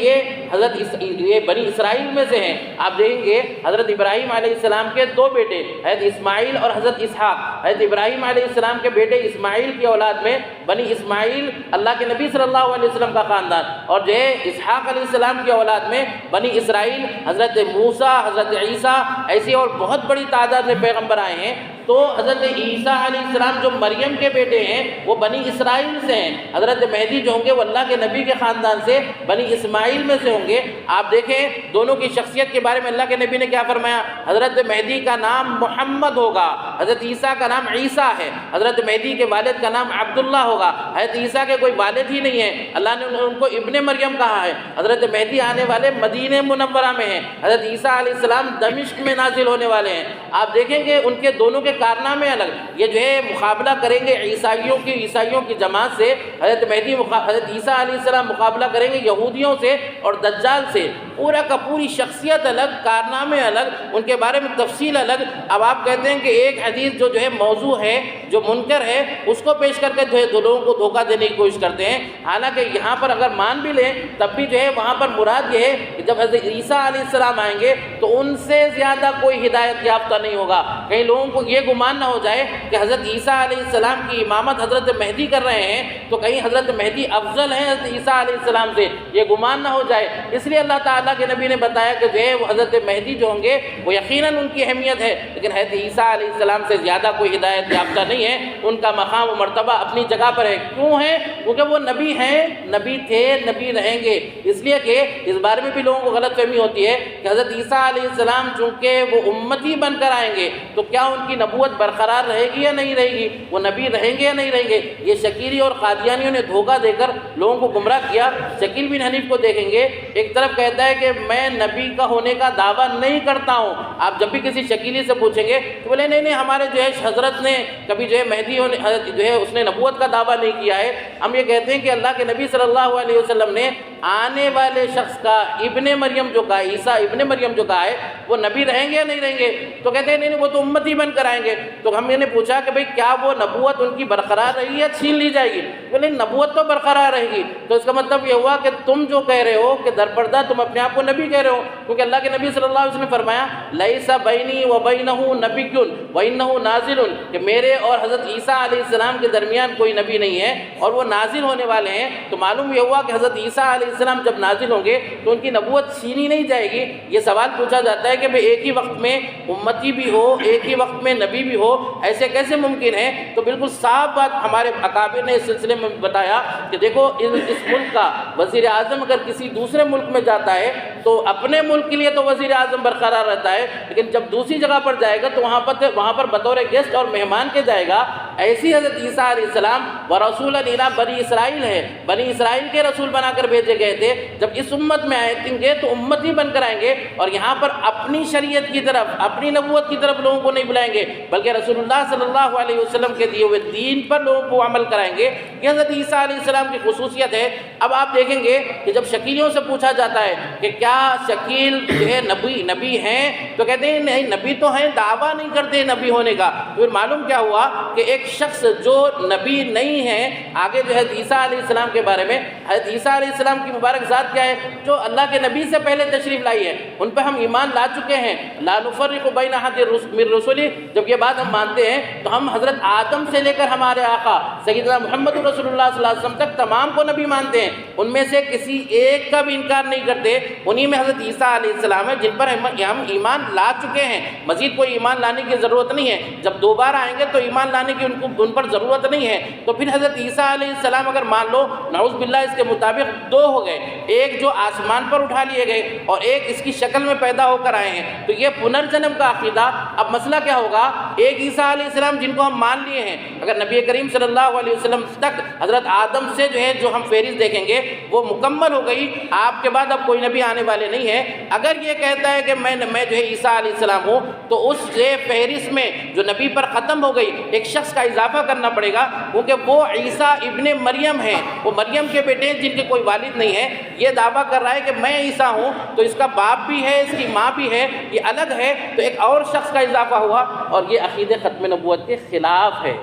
S1: یہ بنی اسرائیل میں سے ہیں۔ آپ دیکھیں گے حضرت ابراہیم علیہ السلام کے 2 بیٹے، حضرت اسماعیل اور حضرت اسحاق۔ حضرت ابراہیم علیہ السلام کے بیٹے اسماعیل کی اولاد میں بنی اسماعیل اللہ کے نبی صلی اللہ علیہ وسلم کا خاندان، اور جو ہے اسحاق علیہ السلام کی اولاد میں بنی اسرائیل، حضرت موسیٰ، حضرت عیسیٰ، ایسی اور بہت بڑی تعداد میں پیغمبر آئے ہیں۔ تو حضرت عیسیٰ علیہ السلام جو مریم کے بیٹے ہیں وہ بنی اسرائیل سے ہیں، حضرت مہدی جو ہوں گے وہ اللہ کے نبی کے خاندان سے بنی اسماعیل میں سے ہوں گے۔ آپ دیکھیں دونوں کی شخصیت کے بارے میں اللہ کے نبی نے کیا فرمایا؟ حضرت مہدی کا نام محمد ہوگا، حضرت عیسیٰ کا نام عیسیٰ ہے، حضرت مہدی کے والد کا نام عبداللہ ہوگا۔ حضرت عیسیٰ کے کوئی والد ہی نہیں ہے، اللہ نے ان کو ابن مریم کہا ہے۔ حضرت مہدی آنے والے مدینہ منورہ میں ہیں، حضرت عیسیٰ علیہ السلام دمشق میں نازل ہونے والے ہیں۔ آپ دیکھیں گے ان کے دونوں کے کارنامے الگ، یہ جو ہے مقابلہ کریں گے عیسائیوں کی جماعت سے، حضرت مہدی حضرت عیسیٰ علیہ السلام مقابلہ کریں گے یہودیوں سے اور دجال سے۔ پورا کا پوری شخصیت الگ، کارنامے الگ، ان کے بارے میں تفصیل الگ۔ اب آپ کہتے ہیں کہ ایک حدیث جو ہے موضوع ہے، جو منکر ہے، اس کو پیش کر کے جو ہے لوگوں کو دھوکہ دینے کی کوشش کرتے ہیں، حالانکہ یہاں پر اگر مان بھی لیں تب بھی جو ہے وہاں پر مراد یہ ہے کہ جب حضرت عیسیٰ علیہ السلام آئیں گے تو ان سے زیادہ کوئی ہدایت یافتہ نہیں ہوگا۔ کئی لوگوں کو یہ گمان نہ ہو جائے کہ حضرت عیسیٰ علیہ السلام کی امامت حضرت مہدی کر رہے ہیں تو کہیں حضرت مہدی افضل ہیں حضرت عیسیٰ علیہ السلام سے، یہ گمان نہ ہو جائے۔ اس لیے اللہ تعالیٰ کے نبی نے بتایا کہ جو ہے وہ حضرت مہدی جو ہوں گے وہ یقیناً ان کی اہمیت ہے، لیکن حضرت عیسیٰ علیہ السلام سے زیادہ کوئی ہدایت یافتہ نہیں ہے، ان کا مقام و مرتبہ اپنی جگہ پر ہے۔ کیوں ہے؟ کیونکہ وہ نبی ہیں، نبی تھے، نبی رہیں گے۔ اس لیے کہ اس بارے میں بھی لوگوں کو غلط فہمی ہوتی ہے کہ حضرت عیسیٰ علیہ السلام چونکہ وہ امتی بن کر آئیں گے تو کیا ان کی نبوت برقرار رہے گی یا نہیں رہے گی، وہ نبی رہیں گے یا نہیں رہیں گے۔ یہ شکیری اور قادیانیوں نے دھوکہ دے کر لوگوں کو گمراہ کیا۔ شکیل بن حنیف کو دیکھیں گے، ایک طرف کہتا ہے کہ میں نبی کا ہونے کا دعویٰ نہیں کرتا ہوں۔ آپ جب بھی کسی شکیلی سے پوچھیں گے تو بولے نہیں ہمارے جو ہے حضرت نے کبھی جو ہے مہدی ہونے جو ہے اس نے نبوت کا دعویٰ نہیں کیا ہے۔ ہم یہ کہتے ہیں کہ اللہ کے نبی صلی اللہ علیہ وسلم نے آنے والے شخص کا ابن مریم جو کہا، عیسیٰ ابن مریم جو کہا ہے، وہ نبی رہیں گے یا نہیں رہیں گے؟ تو کہتے ہیں نہیں وہ تو امتی بن کر آئیں گے۔ تو ہم نے پوچھا کہ بھئی کیا وہ نبوت ان کی برقرار رہے گی یا چھین لی جائے گی؟ بولے نبوت تو برقرار رہے گی۔ تو اس کا مطلب یہ ہوا کہ تم جو کہہ رہے ہو کہ درپردہ تم اپنے آپ کو نبی کہہ رہے ہو، کیونکہ اللہ کے نبی صلی اللہ علیہ وسلم نے فرمایا لیس بینی و بینہ نبی وانہ نازل، کہ میرے اور حضرت عیسیٰ علیہ السلام کے درمیان کوئی نبی نہیں ہے اور وہ نازل ہونے والے ہیں۔ تو معلوم یہ ہوا کہ حضرت عیسیٰ علیہ السلام جب نازل ہوں گے تو ان کی نبوت چھینی نہیں جائے گی۔ یہ سوال پوچھا جاتا ہے کہ بھئی ایک ہی وقت میں امتی بھی ہو، ایک ہی وقت میں نبی بھی ہو، ایسے کیسے ممکن ہے؟ تو بالکل صاف بات ہمارے اکابر نے اس سلسلے میں بتایا کہ دیکھو اس ملک کا وزیر اعظم اگر کسی دوسرے ملک میں جاتا ہے تو اپنے ملک کے لیے تو وزیر اعظم برقرار رہتا ہے، لیکن جب دوسری جگہ پر جائے گا تو وہاں پر بطور گیسٹ اور مہمان کے جائے گا۔ ایسی حضرت عیسیٰ علیہ السلام ورسولا الی بنی اسرائیل ہے، بنی اسرائیل کے رسول بنا کر بھیجے گئے تھے۔ جب اس امت میں آئیں گے تو امتی بن کر آئیں گے اور یہاں پر اپنی شریعت کی طرف، اپنی نبوت کی طرف لوگوں کو نہیں بلائیں گے، بلکہ رسول اللہ صلی اللہ علیہ وسلم کے دیے ہوئے دین پر لوگوں کو عمل کرائیں گے۔ یہ حضرت عیسیٰ علیہ السلام کی خصوصیت ہے۔ اب آپ دیکھیں گے کہ جب شکیلیوں سے پوچھا جاتا ہے کہ کیا شکیل جو ہے نبی ہیں، تو کہتے ہیں نہیں نبی تو ہیں، دعویٰ نہیں کرتے نبی ہونے کا۔ پھر معلوم کیا ہوا کہ ایک شخص جو نبی نہیں ہے، آگے جو ہے عیسیٰ علیہ السلام کے بارے میں، حضرت عیسیٰ علیہ السلام کی مبارک ذات کیا ہے؟ جو اللہ کے نبی سے پہلے تشریف لائی ہے، ان پہ ہم ایمان لا چکے ہیں۔ لا نفرق بین احد من رسلہ، جب یہ بات ہم مانتے ہیں تو ہم حضرت آدم سے لے کر ہمارے آقا سیدنا محمد رسول اللہ صلی اللہ علیہ وسلم تک تمام کو نبی مانتے ہیں، ان میں سے کسی ایک کا بھی انکار نہیں کرتے۔ انہی میں حضرت عیسیٰ علیہ السلام ہے جن پر ہم ایمان لا چکے ہیں، مزید کوئی ایمان لانے کی ضرورت نہیں ہے۔ جب دوبارہ آئیں گے تو ایمان لانے کی ان ان پر ضرورت نہیں ہے، تو پھر حضرت عیسیٰ علیہ السلام اگر مان لو نعوذ باللہ اس کے مطابق دو ہو گئے، ایک جو آسمان پر اٹھا لیے گئے اور ایک اس کی شکل میں پیدا ہو کر آئے ہیں، تو یہ پنرجنم کا عقیدہ۔ اب مسئلہ کیا ہوگا، ایک عیسیٰ علیہ السلام جن کو ہم مان لیے ہیں، اگر نبی کریم صلی اللہ علیہ وسلم تک حضرت آدم سے جو ہے جو ہم فہرست دیکھیں گے وہ مکمل ہو گئی، آپ کے بعد اب کوئی نبی آنے والے نہیں ہے۔ اگر یہ کہتا ہے کہ میں جو ہے عیسیٰ علیہ السلام ہوں، تو اس فہرست میں جو نبی پر ختم ہو گئی ایک شخص کا اضافہ کرنا پڑے گا، کیونکہ وہ عیسیٰ ابن مریم ہیں، وہ مریم کے بیٹے ہیں جن کے کوئی والد نہیں ہے۔ یہ دعویٰ کر رہا ہے کہ میں عیسیٰ ہوں، تو اس کا باپ بھی ہے، اس کی ماں بھی ہے، یہ الگ ہے، تو ایک اور شخص کا اضافہ ہوا، اور یہ عقیدے ختم نبوت کے خلاف ہے۔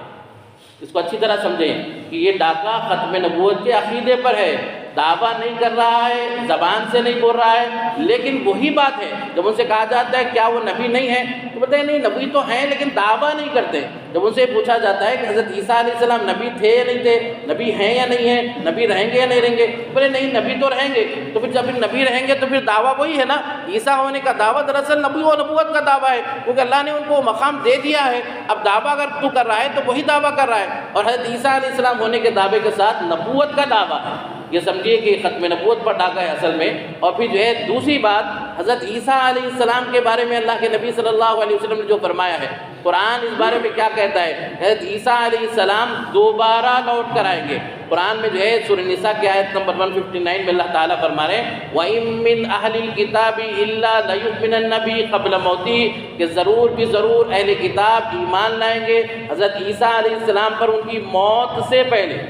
S1: اس کو اچھی طرح سمجھیں کہ یہ ڈاکہ ختم نبوت کے عقیدے پر ہے، دعویٰ نہیں کر رہا ہے، زبان سے نہیں بول رہا ہے، لیکن وہی بات ہے جب ان سے کہا جاتا ہے کیا وہ نبی نہیں ہے، تو بتائیں نہیں نبی تو ہیں لیکن دعویٰ نہیں کرتے۔ جب ان سے پوچھا جاتا ہے کہ حضرت عیسیٰ علیہ السلام نبی تھے یا نہیں تھے، نبی ہیں یا نہیں ہیں، نبی رہیں گے یا نہیں رہیں گے، بولے نہیں نبی تو رہیں گے۔ تو پھر جب نبی رہیں گے تو پھر دعویٰ وہی ہے نا، عیسیٰ ہونے کا دعویٰ دراصل نبی و نبوت کا دعویٰ ہے، کیونکہ اللہ نے ان کو مقام دے دیا ہے۔ اب دعویٰ اگر تو کر رہا ہے تو وہی دعویٰ کر رہا ہے، اور حضرت عیسیٰ علیہ السلام ہونے کے دعوے کے ساتھ نبوت کا دعویٰ ہے۔ یہ سمجھیے کہ ختم نبوت پر ڈاکہ ہے اصل میں۔ اور پھر جو ہے دوسری بات، حضرت عیسیٰ علیہ السلام کے بارے میں اللہ کے نبی صلی اللہ علیہ وسلم نے جو فرمایا ہے، قرآن اس بارے میں کیا کہتا ہے، حضرت عیسیٰ علیہ السلام دوبارہ لوٹ کر آئیں گے۔ قرآن میں جو ہے سورہ نساء کی آیت نمبر 159 میں اللہ تعالیٰ فرما رہے ہیں وَإِن مِّنْ أَهْلِ الْكِتَابِ إِلَّا لَيُؤْمِنَنَّ بِهِ قَبْلَ مَوْتِهِ، کہ ضرور بھی ضرور اہل کتاب ایمان لائیں گے حضرت عیسیٰ علیہ السلام پر ان کی موت سے پہلے۔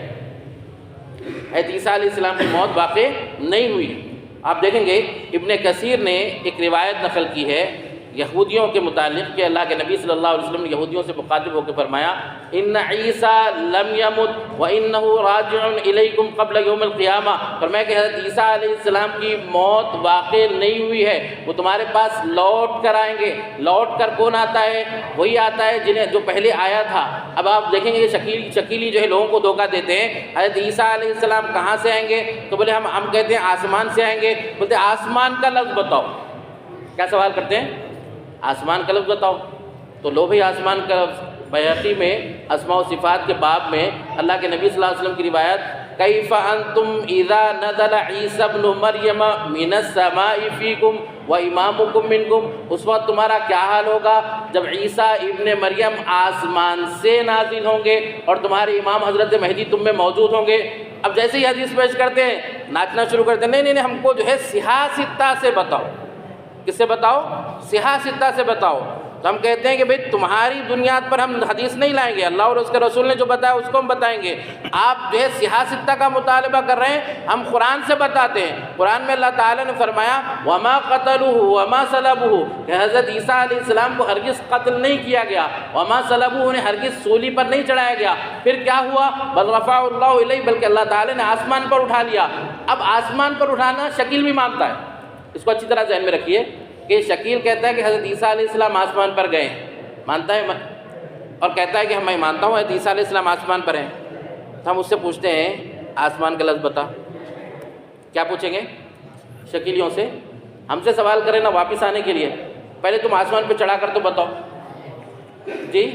S1: حضرت عیسیٰ علیہ السلام کی موت واقع نہیں ہوئی۔ آپ دیکھیں گے ابن کثیر نے ایک روایت نقل کی ہے یہودیوں کے متعلق کہ اللہ کے نبی صلی اللہ علیہ وسلم نے یہودیوں سے مخاطب ہو کے فرمایا ان عیسیٰ لم یمت وانہ راجع الیکم قبل یوم القیامہ، فرمایا کہ حضرت عیسیٰ علیہ السلام کی موت واقع نہیں ہوئی ہے، وہ تمہارے پاس لوٹ کر آئیں گے۔ لوٹ کر کون آتا ہے؟ وہی آتا ہے جنہیں جو پہلے آیا تھا۔ اب آپ دیکھیں گے شکیلی جو ہے لوگوں کو دھوکہ دیتے ہیں، حضرت عیسیٰ علیہ السلام کہاں سے آئیں گے؟ تو بولے ہم کہتے ہیں آسمان سے آئیں گے، بولتے آسمان کا لفظ بتاؤ۔ کیا سوال کرتے ہیں؟ آسمان کا لفظ بتاؤ۔ تو لو بھائی آسمان کا لفظ، بیہقی میں اسماء و صفات کے باب میں اللہ کے نبی صلی اللہ علیہ وسلم کی روایت کیف انتم اذا نزل عیسی ابن مریم من السماء فیکم وامامکم منکم، اس وقت تمہارا کیا حال ہوگا جب عیسیٰ ابن مریم آسمان سے نازل ہوں گے اور تمہارے امام حضرت مہدی تم میں موجود ہوں گے۔ اب جیسے ہی حدیث پیش کرتے ہیں ناچنا شروع کرتے ہیں، نہیں ہم کو جو ہے صحاح ستہ سے بتاؤ۔ کس سے بتاؤ؟ صحاح ستہ سے بتاؤ۔ تو ہم کہتے ہیں کہ بھئی تمہاری بنیاد پر ہم حدیث نہیں لائیں گے، اللہ اور اس کے رسول نے جو بتایا اس کو ہم بتائیں گے۔ آپ جو ہے صحاح ستہ کا مطالبہ کر رہے ہیں، ہم قرآن سے بتاتے ہیں۔ قرآن میں اللہ تعالیٰ نے فرمایا وَمَا قَتَلُوهُ وَمَا صَلَبُوهُ، کہ حضرت عیسیٰ علیہ السلام کو ہرگز قتل نہیں کیا گیا، وَمَا صَلَبُوهُ انہیں ہرگز سولی پر نہیں چڑھایا گیا۔ پھر کیا ہوا؟ بل رفعہ اللہ الیہ، بلکہ اللہ تعالیٰ نے آسمان پر اٹھا لیا۔ اب آسمان پر اٹھانا شکیل بھی مانتا ہے، اس کو اچھی طرح ذہن میں رکھیے کہ شکیل کہتا ہے کہ حضرت عیسیٰ علیہ السلام آسمان پر گئے ہیں، مانتا ہے اور کہتا ہے کہ میں مانتا ہوں حضرت عیسیٰ علیہ السلام آسمان پر ہیں۔ تو ہم اس سے پوچھتے ہیں آسمان کا لفظ بتا۔ کیا پوچھیں گے شکیلیوں سے؟ ہم سے سوال کریں نا واپس آنے کے لیے، پہلے تم آسمان پہ چڑھا کر تو بتاؤ۔ جی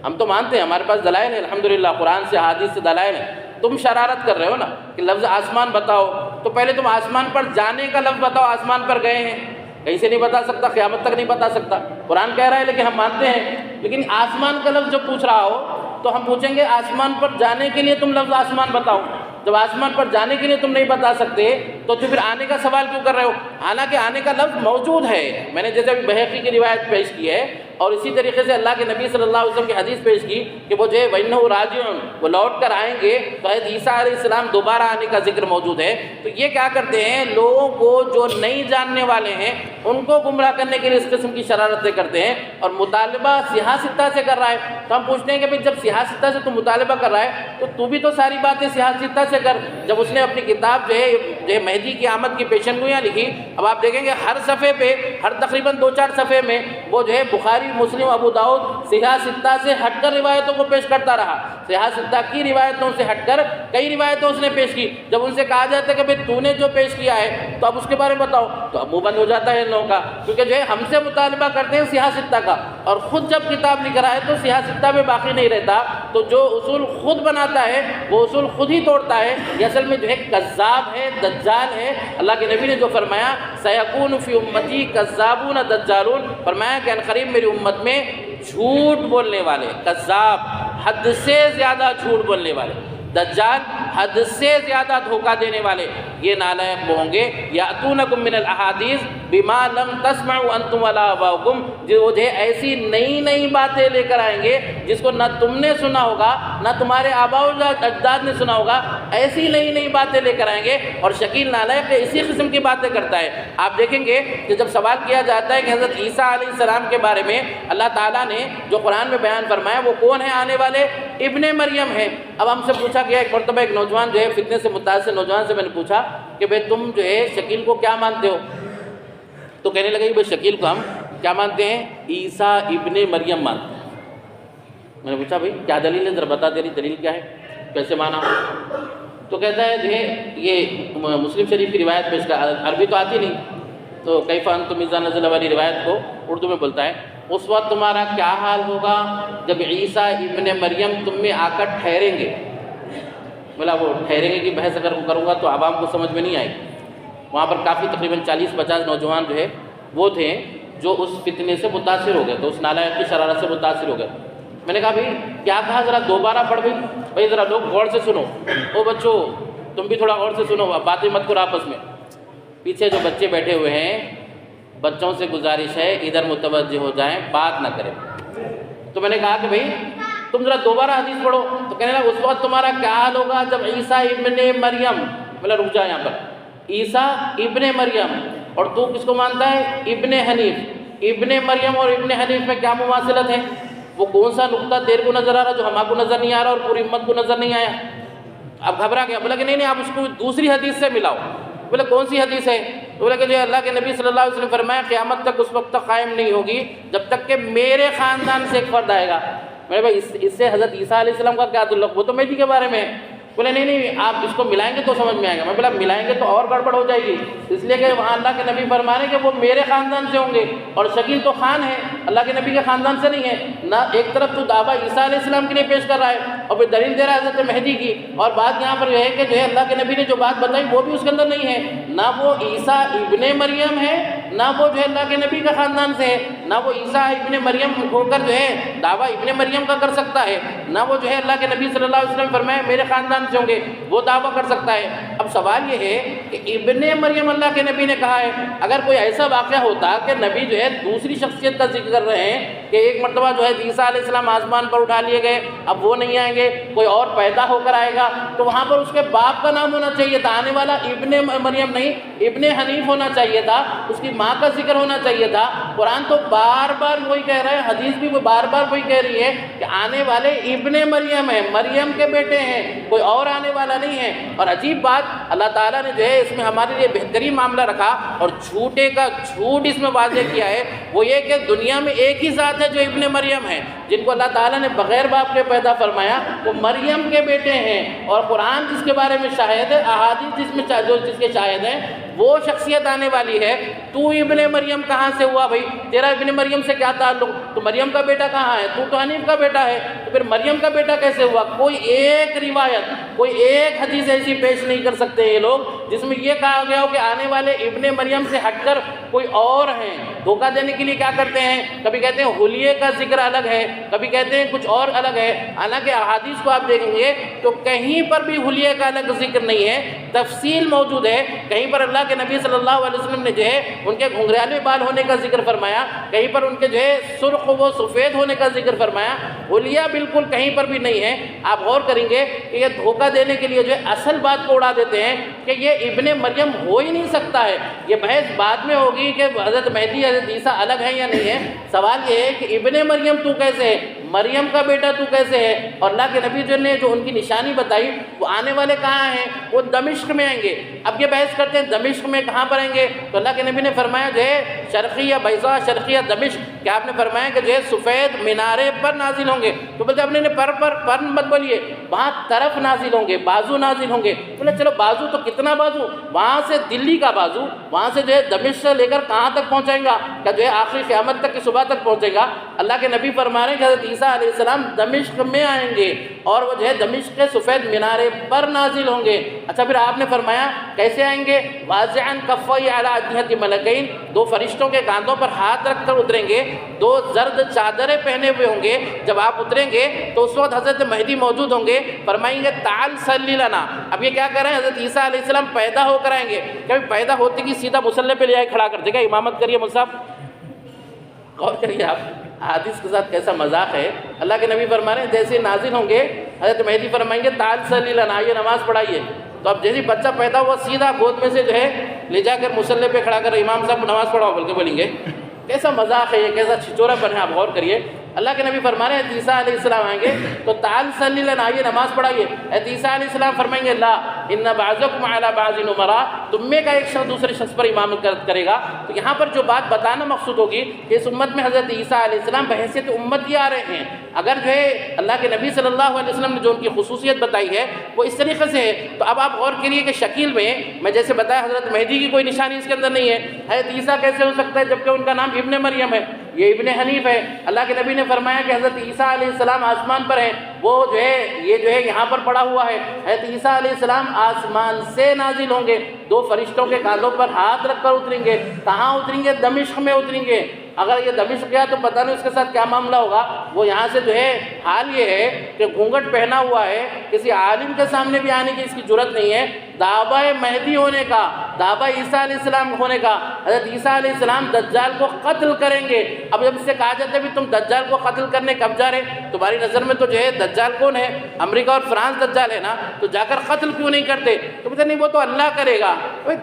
S1: ہم تو مانتے ہیں، ہمارے پاس دلائل ہیں الحمدللہ، قرآن سے حدیث سے دلائل ہیں۔ تم شرارت کر رہے ہو نا کہ لفظ آسمان بتاؤ، تو پہلے تم آسمان پر جانے کا لفظ بتاؤ، آسمان پر گئے ہیں کہیں سے نہیں بتا سکتا، قیامت تک نہیں بتا سکتا، قرآن کہہ رہا ہے لیکن ہم مانتے ہیں۔ لیکن آسمان کا لفظ جب پوچھ رہا ہو تو ہم پوچھیں گے آسمان پر جانے کے لیے تم لفظ آسمان بتاؤ۔ جب آسمان پر جانے کے لیے تم نہیں بتا سکتے تو پھر آنے کا سوال کیوں کر رہے ہو؟ حالانکہ آنے کا لفظ موجود ہے، میں نے جیسے ابھی بیہقی کی روایت پیش کی ہے اور اسی طریقے سے اللہ کے نبی صلی اللہ علیہ وسلم کی حدیث پیش کی کہ وہ جو ہے وَإِنَّهُ رَاجِعٌ، وہ لوٹ کر آئیں گے، تو حضرت عیسیٰ علیہ السلام دوبارہ آنے کا ذکر موجود ہے۔ تو یہ کیا کرتے ہیں، لوگوں کو جو نہیں جاننے والے ہیں ان کو گمراہ کرنے کے لیے اس قسم کی شرارتیں کرتے ہیں، اور مطالبہ صحاح ستہ سے کر رہا ہے۔ تو ہم پوچھتے ہیں کہ بھئی جب صحاح ستہ سے تو مطالبہ کر رہا ہے تو بھی تو ساری باتیں صحاح ستہ سے کر۔ جب اس نے اپنی کتاب جو ہے مہدی کی آمد کی پیشن گوئیاں لکھی، اب آپ دیکھیں گے ہر صفحے پہ، ہر تقریباً 2-4 صفحے میں وہ جو ہے بخاری، مسلم، ابو داؤد صحیح ستہ سے ہٹ کر روایتوں کو پیش کرتا رہا، صحیح ستہ کی روایتوں سے ہٹ کر کئی روایتیں اس نے پیش کی۔ جب ان سے کہا جاتا ہے کہ بھئی تو نے جو پیش کیا ہے تو اب اس کے بارے میں بتاؤ، تو اب منہ بند ہو جاتا ہے ان لوگوں کا، کیونکہ جو ہے ہم سے مطالبہ کرتے ہیں صحیح ستہ کا، اور خود جب کتاب لکھ رہا ہے تو صحیح ستہ میں باقی نہیں رہتا، تو جو اصول خود بناتا ہے وہ اصول خود ہی توڑتا ہے، یہ اصل میں جو ہے کذاب ہے، دجال ہے۔ اللہ کے نبی نے جو فرمایا سیکون فی امتی کذابون دجالون، فرمایا کہ عنقریب میری امت میں جھوٹ بولنے والے، کذاب حد سے زیادہ جھوٹ بولنے والے، دجال حد سے زیادہ دھوکہ دینے والے، یہ نالائق ہوں گے۔ یاتونکم من الاحادیث بما لم تسمعوا انتم ولا آباؤکم، جو ایسی نئی نئی باتیں لے کر آئیں گے جس کو نہ تم نے سنا ہوگا نہ تمہارے آباء و اجداد نے سنا ہوگا، ایسی نئی نئی باتیں لے کر آئیں گے۔ اور شکیل نالائق اسی قسم کی باتیں کرتا ہے۔ آپ دیکھیں گے کہ جب سوال کیا جاتا ہے کہ حضرت عیسیٰ علیہ السلام کے بارے میں اللہ تعالیٰ نے جو قرآن میں بیان فرمایا وہ کون ہے آنے والے؟ ابن مریم ہے۔ اب ہم سے پوچھا گیا، ایک مرتبہ ایک نوجوان جو ہے فتنے سے متاثر نوجوان سے میں نے پوچھا کہ بھئی تم جو ہے شکیل کو کیا مانتے ہو؟ تو کہنے لگا کہ بھئی شکیل کو ہم کیا مانتے ہیں؟ عیسیٰ ابن مریم مانتے ہیں۔ میں نے پوچھا بھئی کیا دلیل ہے، ذرا بتا، تیری دلیل کیا ہے، کیسے مانا؟ تو کہتا ہے جو ہے یہ مسلم شریف کی روایت پیش کر، عربی تو آتی نہیں، تو کیف انتم اذا نزل والی روایت کو اردو میں بولتا ہے، اس وقت تمہارا کیا حال ہوگا جب عیسیٰ ابن مریم تم میں آ کر ٹھہریں گے۔ بولا وہ ٹھہریں گے کی بحث اگر کروں گا تو عوام کو سمجھ میں نہیں آئے گی۔ وہاں پر کافی تقریباً 40-50 نوجوان جو ہے وہ تھے جو اس فتنے سے متاثر ہو گئے، تو اس نالائق کی شرارت سے متاثر ہو گئے۔ میں نے کہا بھئی کیا کہا، ذرا دوبارہ پڑھ بھئی ذرا لوگ غور سے سنو، او بچوں تم بھی تھوڑا غور سے سنو، باتیں مت کرو آپس میں۔ پیچھے جو بچے بیٹھے ہوئے ہیں، بچوں سے گزارش ہے ادھر متوجہ ہو جائیں، بات نہ کریں۔ تو میں نے کہا کہ بھئی تم ذرا دوبارہ حدیث پڑھو، تو کہنے لگا اس وقت تمہارا کیا حال ہوگا جب عیسیٰ ابن مریم، بولا رک جا یہاں پر، عیسیٰ ابن مریم، اور تو کس کو مانتا ہے؟ ابن حنیف۔ ابن مریم اور ابن حنیف میں کیا مماثلت ہے؟ وہ کون سا نقطہ تیرے کو نظر آ رہا جو ہمارے کو نظر نہیں آ رہا اور پوری امت کو نظر نہیں آیا؟ اب گھبرا گیا، بولا کہ نہیں آپ اس کو دوسری حدیث سے ملاؤ۔ بولا کون سی حدیث ہے؟ بولا کہ جو اللہ کے نبی صلی اللہ علیہ وسلم فرمایا قیامت تک اس وقت تک قائم نہیں ہوگی جب تک کہ میرے خاندان سے ایک فرد آئے گا۔ میں نے بھائی اس سے حضرت عیسیٰ علیہ السلام کا کیا تعلق؟ وہ تو مہدی کے بارے میں ہے۔ بولے نہیں آپ اس کو ملائیں گے تو سمجھ میں آئے گا۔ میں بولا ملائیں گے تو اور گڑبڑ ہو جائے گی، اس لیے کہ وہاں اللہ کے نبی فرما رہے ہیں کہ وہ میرے خاندان سے ہوں گے، اور شکیل تو خان ہے، اللہ کے نبی کے خاندان سے نہیں ہے نہ۔ ایک طرف تو دعویٰ عیسیٰ علیہ السلام کے لیے پیش کر رہا ہے اور پھر دلیل دے رہا ہے حضرت مہدی کی، اور بات یہاں پر یہ ہے کہ جو ہے اللہ کے نبی نے جو بات بتائی وہ بھی اس کے اندر نہیں ہے، نہ وہ عیسیٰ ابن مریم ہے نہ وہ جو ہے اللہ کے نبی کے خاندان سے ہے، نہ وہ عیسیٰ ابن مریم ہو کر جو ہے دعویٰ ابن مریم کا کر سکتا ہے، نہ وہ جو ہے اللہ کے نبی صلی اللہ علیہ وسلم فرمائے میرے خاندان سے ہوں گے وہ دعویٰ کر سکتا ہے۔ اب سوال یہ ہے کہ ابن مریم اللہ کے نبی نے کہا ہے، اگر کوئی ایسا واقعہ ہوتا کہ نبی جو ہے دوسری شخصیت کا ذکر کر رہے ہیں کہ ایک مرتبہ جو ہے عیسیٰ علیہ السلام آسمان پر اٹھا لیے گئے، اب وہ نہیں آئیں گے، کوئی اور پیدا ہو کر آئے گا، تو وہاں پر اس کے باپ کا نام ہونا چاہیے تھا، آنے والا ابن مریم نہیں ابن حنیف ہونا چاہیے تھا، اس کی ماں کا ذکر ہونا چاہیے تھا۔ قرآن تو بار بار وہی کہہ رہا ہے، حدیث بھی وہ بار بار وہی کہہ رہی ہے کہ آنے والے ابن مریم ہیں، مریم کے بیٹے ہیں، کوئی اور آنے والا نہیں ہے۔ اور عجیب بات اللہ تعالیٰ نے جو ہے اس میں ہمارے لیے بہترین معاملہ رکھا اور جھوٹے کا جھوٹ اس میں واضح کیا ہے، وہ یہ کہ دنیا میں ایک ہی ذات ہے جو ابن مریم ہے، جن کو اللہ تعالیٰ نے بغیر باپ کے پیدا فرمایا، وہ مریم کے بیٹے ہیں، اور قرآن جس کے بارے میں شاہد ہے، احادیث جس کے شاہد ہیں، وہ شخصیت آنے والی ہے۔ تو ابن مریم کہاں سے ہوا بھائی؟ تیرا ابن مریم سے کیا تعلق؟ تو مریم کا بیٹا کہاں ہے؟ تو حنیف کا بیٹا ہے، تو پھر مریم کا بیٹا کیسے ہوا؟ کوئی ایک روایت، کوئی ایک حدیث ایسی پیش نہیں کر سکتے یہ لوگ جس میں یہ کہا گیا ہو کہ آنے والے ابن مریم سے ہٹ کر کوئی اور ہیں۔ دھوکہ دینے کے لیے کیا کرتے ہیں، کبھی کہتے ہیں حلیے کا ذکر الگ ہے، کبھی کہتے ہیں کچھ اور الگ ہے، حالانکہ احادیث کو آپ دیکھیں گے تو کہیں پر بھی حلیے کا الگ ذکر نہیں ہے، تفصیل موجود ہے۔ کہیں پر اللہ کے نبی صلی اللہ علیہ وسلم نے جو ہے ان کے گھنگریالے بال ہونے کا ذکر فرمایا، کہیں پر ان کے جو ہے سرخ و سفید ہونے کا ذکر فرمایا، حلیہ بالکل کہیں پر بھی نہیں ہے۔ آپ غور کریں گے کہ یہ دھوکہ دینے کے لیے جو ہے اصل بات کو اڑا دیتے ہیں کہ یہ ابن مریم ہو ہی نہیں سکتا ہے۔ یہ بحث بعد میں ہوگی کہ حضرت مہدی حضرت عیسیٰ الگ ہے یا نہیں ہے، سوال یہ ہے کہ ابن مریم تو کیسے ہے، مریم کا بیٹا تو کیسے ہے؟ اور اللہ کے نبی جو نے جو ان کی نشانی بتائی وہ آنے والے کہاں ہیں؟ وہ دمشق میں آئیں گے۔ اب یہ بحث کرتے ہیں دمشق میں کہاں پر آئیں گے، تو اللہ کے نبی نے فرمایا جو ہے شرقی یا بیضاء شرقی یا دمشق کہ آپ نے فرمایا کہ جو ہے سفید مینارے پر نازل ہوں گے، تو بولتے اپنے نے پر مت بولیے، وہاں طرف نازل ہوں گے، بازو نازل ہوں گے۔ بولے چلو بازو تو کتنا بازو، وہاں سے دلی کا بازو، وہاں سے جو ہے دمشق سے لے کر کہاں تک پہنچائیں گا، کہ جو ہے آخری قیامت تک کی صبح تک پہنچے گا۔ اللہ کے نبی فرما رہے ہیں کہ حضرت عیسیٰ علیہ السلام دمشق میں آئیں گے اور وہ جو ہے دمشق کے سفید مینارے پر نازل ہوں گے۔ اچھا پھر آپ نے فرمایا کیسے آئیں گے، واضعاً کفیہ علی اجنحۃ ملکین، دو فرشتوں کے کاندھوں پر ہاتھ رکھ کر اتریں گے، دو زرد چادریں پہنے ہوئے ہوں گے۔ جب آپ اتریں گے تو اس وقت حضرت مہدی موجود ہوں گے، فرمائیں گے تعال صلی لنا۔ اب یہ کیا کر رہے ہیں، حضرت عیسیٰ علیہ السلام پیدا ہو کر آئیں گے، کبھی پیدا ہوتے کی سیدھا مصلی پہ لے آئے کھڑا کر دے گا، امامت کریے مصعب، غور کریے آپ حدیث کے ساتھ کیسا مذاق ہے۔ اللہ کے نبی فرما رہے ہیں جیسے نازل ہوں گے حضرت مہدی فرمائیں گے تعال صلی لنا، یہ نماز پڑھائیے۔ تو اب جیسے بچہ پیدا ہوا سیدھا گود میں سے جو ہے لے جا کر مصلی پہ کھڑا کر امام صاحب نماز پڑھاؤ بلکہ بولیں گے، کیسا مذاق ہے یہ، کیسا چھچورا پن ہے، آپ غور کریے۔ اللہ کے نبی فرما رہے ہیں عیسیٰ علیہ السلام آئیں گے تو تعال صلی لنا، آئیے نماز پڑھائیے۔ عیسیٰ علیہ السلام فرمائیں گے لا ان بعضکم علی بعض امراء، تم میں کا ایک شخص دوسرے شخص پر امامت کرے گا۔ تو یہاں پر جو بات بتانا مقصود ہوگی کہ اس امت میں حضرت عیسیٰ علیہ السلام بحیثیت امت ہی آ رہے ہیں۔ اگر جو ہے اللہ کے نبی صلی اللہ علیہ وسلم نے جو ان کی خصوصیت بتائی ہے وہ اس طریقے سے ہے، تو اب آپ غور کریے کہ شکیل میں جیسے بتایا حضرت مہدی کی کوئی نشانی اس کے اندر نہیں ہے، حضرت عیسیٰ کیسے ہو سکتا ہے جبکہ ان کا نام ابن مریم ہے، یہ ابن حنیف ہے۔ اللہ کے نبی نے فرمایا کہ حضرت عیسیٰ علیہ السلام آسمان پر ہیں، وہ جو ہے یہ جو ہے یہاں پر پڑا ہوا ہے۔ حضرت عیسیٰ علیہ السلام آسمان سے نازل ہوں گے، دو فرشتوں کے کاندھوں پر ہاتھ رکھ کر اتریں گے۔ کہاں اتریں گے، دمشق میں اتریں گے۔ اگر یہ دمشق گیا تو پتہ نہیں اس کے ساتھ کیا معاملہ ہوگا۔ وہ یہاں سے جو ہے حال یہ ہے کہ گھونگھٹ پہنا ہوا ہے، کسی عالم کے سامنے بھی آنے کی اس کی جرت نہیں ہے، دعویٰ مہدی ہونے کا، دعویٰ عیسیٰ علیہ السلام ہونے کا۔ حضرت عیسیٰ علیہ السلام دجال کو قتل کریں گے۔ اب جب اس سے کہا جاتا ہے بھی تم دجال کو قتل کرنے کب جا رہے، تمہاری نظر میں تو جو ہے دجال کون ہے، امریکہ اور فرانس دجال ہے نا، تو جا کر قتل کیوں نہیں کرتے؟ تو کہتے نہیں وہ تو اللہ کرے گا۔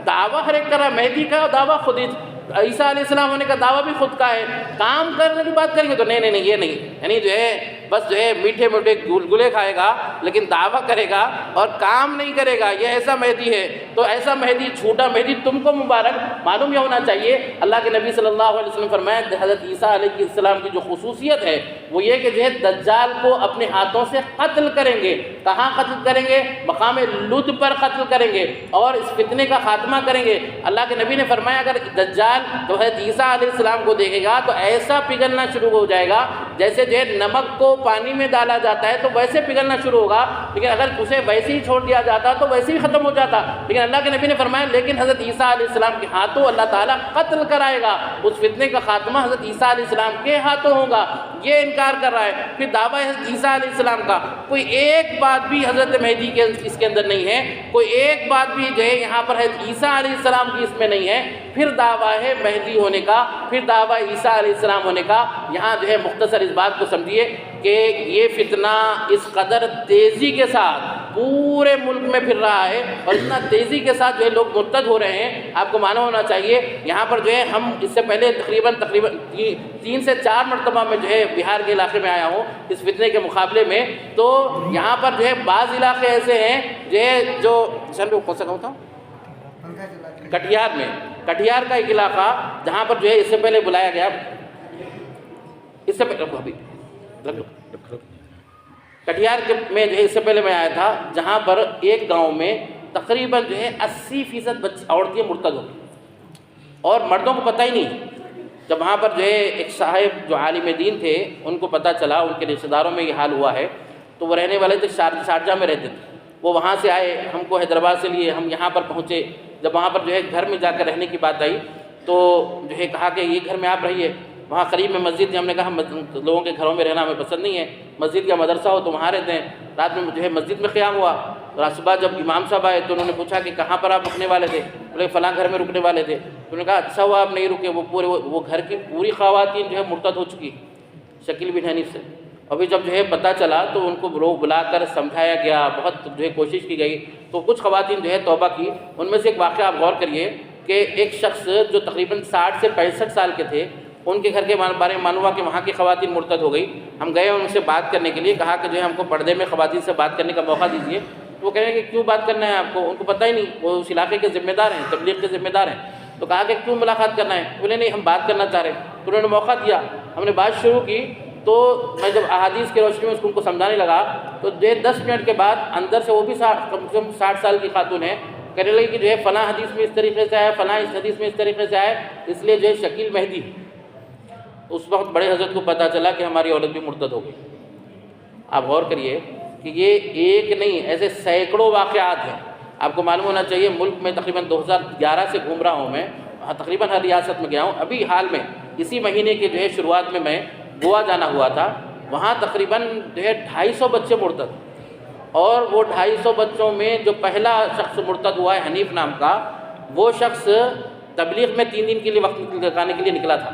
S1: دعویٰ ہر ایک طرح مہدی کا، دعویٰ خود ہی عیسیٰ علیہ السلام ہونے کا دعویٰ بھی خود کا ہے۔ کام کرنے کی بات کریں گے تو نہیں یہ نہیں، یعنی جو ہے بس جو ہے میٹھے میٹھے گلگلے کھائے گا لیکن دعویٰ کرے گا اور کام نہیں کرے گا، یہ ایسا مہدی ہے۔ تو ایسا مہدی، جھوٹا مہدی تم کو مبارک۔ معلوم یہ ہونا چاہیے اللہ کے نبی صلی اللہ علیہ وسلم فرمایا کہ حضرت عیسیٰ علیہ السلام کی جو خصوصیت ہے وہ یہ کہ جو ہے دجال کو اپنے ہاتھوں سے قتل کریں گے۔ کہاں قتل کریں گے؟ مقام لد پر قتل کریں گے اور اس فتنے کا خاتمہ کریں گے۔ اللہ کے نبی نے فرمایا اگر دجال تو حضرت عیسیٰ علیہ السلام کو دیکھے گا تو ایسا پگھلنا شروع ہو جائے گا جیسے جو ہے نمک کو پانی میں ڈالا جاتا ہے تو ویسے پگھلنا شروع ہوگا، لیکن اگر اسے ویسے ہی چھوڑ دیا جاتا تو ویسے ہی ختم ہو جاتا۔ لیکن اللہ کے نبی نے فرمایا لیکن حضرت عیسیٰ علیہ السلام کے ہاتھوں اللہ تعالیٰ قتل کرائے گا، اس فتنے کا خاتمہ حضرت عیسیٰ علیہ السلام کے ہاتھوں ہوگا۔ یہ انکار کر رہا ہے۔ پھر دعویٰ حضرت عیسیٰ علیہ السلام کا کوئی ایک بات بھی حضرت مہدی کے اس کے اندر نہیں ہے، کوئی ایک بات بھی جو ہے یہاں پر حضرت عیسیٰ علیہ السلام کی اس میں نہیں ہے۔ پھر دعویٰ ہے مہدی ہونے کا، پھر دعویٰ عیسیٰ علیہ السلام ہونے کا۔ یہاں جو ہے مختصر اس بات کو سمجھیے کہ یہ فتنہ اس قدر تیزی کے ساتھ پورے ملک میں پھر رہا ہے اور اتنا تیزی کے ساتھ جو ہے لوگ مرتد ہو رہے ہیں۔ آپ کو معلوم ہونا چاہیے یہاں پر جو ہے ہم اس سے پہلے تقریباً 3 سے 4 مرتبہ میں جو ہے بہار کے علاقے میں آیا ہوں اس فتنے کے مقابلے میں، تو یہاں پر جو ہے بعض علاقے ایسے ہیں جو سر میں کون سا کہوں تھا کٹیہار میں، کٹیہار کا ایک علاقہ جہاں پر جو ہے اس سے پہلے بلایا گیا، اس سے پہلے کٹیہار میں جو ہے اس سے پہلے میں آیا تھا جہاں پر ایک گاؤں میں تقریباً جو ہے 80% عورتیں مرتد ہو گئی اور مردوں کو پتہ ہی نہیں۔ جب وہاں پر جو ہے ایک صاحب جو عالم دین تھے ان کو پتہ چلا، ان کے رشتہ داروں میں یہ حال ہوا ہے، تو وہ رہنے والے تھے شارجہ میں رہتے تھے، وہ وہاں سے آئے، ہم کو حیدرآباد سے لیے، ہم یہاں پر پہنچے۔ جب وہاں پر جو ہے گھر میں جا کر رہنے کی بات آئی تو جو ہے کہا کہ یہ گھر میں آپ رہیے، وہاں قریب میں مسجد ہے۔ ہم نے کہا لوگوں کے گھروں میں رہنا ہمیں پسند نہیں ہے، مسجد کا مدرسہ ہو تو وہاں رہتے ہیں۔ رات میں جو ہے مسجد میں قیام ہوا، رات صبح جب امام صاحب آئے تو انہوں نے پوچھا کہ کہاں پر آپ رکنے والے تھے؟ بولے فلاں گھر میں رکنے والے تھے۔ تو انہوں نے کہا اچھا ہوا آپ نہیں رکے، وہ گھر کی پوری خواتین جو ہے مرتد ہو چکی شکیل بن حنیف سے۔ ابھی جب جو ہے پتہ چلا تو ان کو لوگ بلا کر سمجھایا گیا، بہت جو ہے کوشش کی گئی، تو کچھ خواتین جو ہے توبہ کی۔ ان میں سے ایک واقعہ آپ غور کریے کہ ایک شخص جو تقریباً 60 سے 65 سال کے تھے، ان کے گھر کے بارے میں معلوم ہوا کہ وہاں کی خواتین مرتد ہو گئی۔ ہم گئے ان سے بات کرنے کے لیے، کہا کہ جو ہے ہم کو پردے میں خواتین سے بات کرنے کا موقع دیجیے۔ تو وہ کہیں گے کہ کیوں بات کرنا ہے آپ کو؟ ان کو پتہ ہی نہیں، وہ اس علاقے کے ذمہ دار ہیں، تبلیغ کے ذمہ دار ہیں۔ تو کہا کہ کیوں ملاقات کرنا ہے؟ بولے نہیں ہم بات کرنا چاہ رہے ہیں. تو انہوں نے موقع دیا, ہم نے بات شروع کی. تو میں جب احادیث کی روشنی میں اس کو ان کو سمجھانے لگا تو 10 منٹ کے بعد اندر سے وہ بھی کم سے کم 60 سال کی خاتون ہے, کہنے لگی کہ جو ہے فلاں حدیث میں اس طریقے سے آیا, فلاں اس حدیث میں اس طریقے سے آیا, اس لیے جو ہے شکیل مہدی. اس وقت بڑے حضرت کو پتہ چلا کہ ہماری عورت بھی مرتد ہو گئی. آپ غور کریے کہ یہ ایک نہیں, ایسے سینکڑوں واقعات ہیں. آپ کو معلوم ہونا چاہیے ملک میں تقریباً 2011 سے گھوم رہا ہوں میں, تقریباً ہر ریاست میں گیا ہوں. ابھی حال میں اسی مہینے کے جو ہے شروعات میں گوا جانا ہوا تھا. وہاں تقریباً جو ہے 250 بچے مرتد, اور وہ 250 بچوں میں جو پہلا شخص مرتد ہوا ہے حنیف نام کا, وہ شخص تبلیغ میں 3 دن کے لیے وقت لگانے کے لیے نکلا تھا.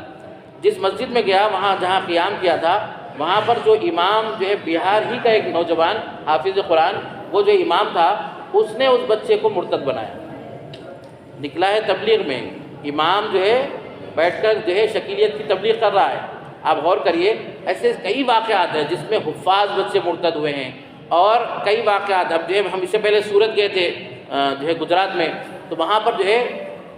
S1: جس مسجد میں گیا وہاں جہاں قیام کیا تھا, وہاں پر جو امام جو ہے بہار ہی کا ایک نوجوان حافظ قرآن, وہ جو امام تھا اس نے اس بچے کو مرتد بنایا. نکلا ہے تبلیغ میں, امام جو ہے بیٹھ کر جو ہے شکیلیت کی تبلیغ کر رہا ہے. آپ غور کریے, ایسے کئی واقعات ہیں جس میں حفاظ بچے مرتد ہوئے ہیں, اور کئی واقعات. اب جو ہے ہم اس سے پہلے سورت گئے تھے جو ہے گجرات میں, تو وہاں پر جو ہے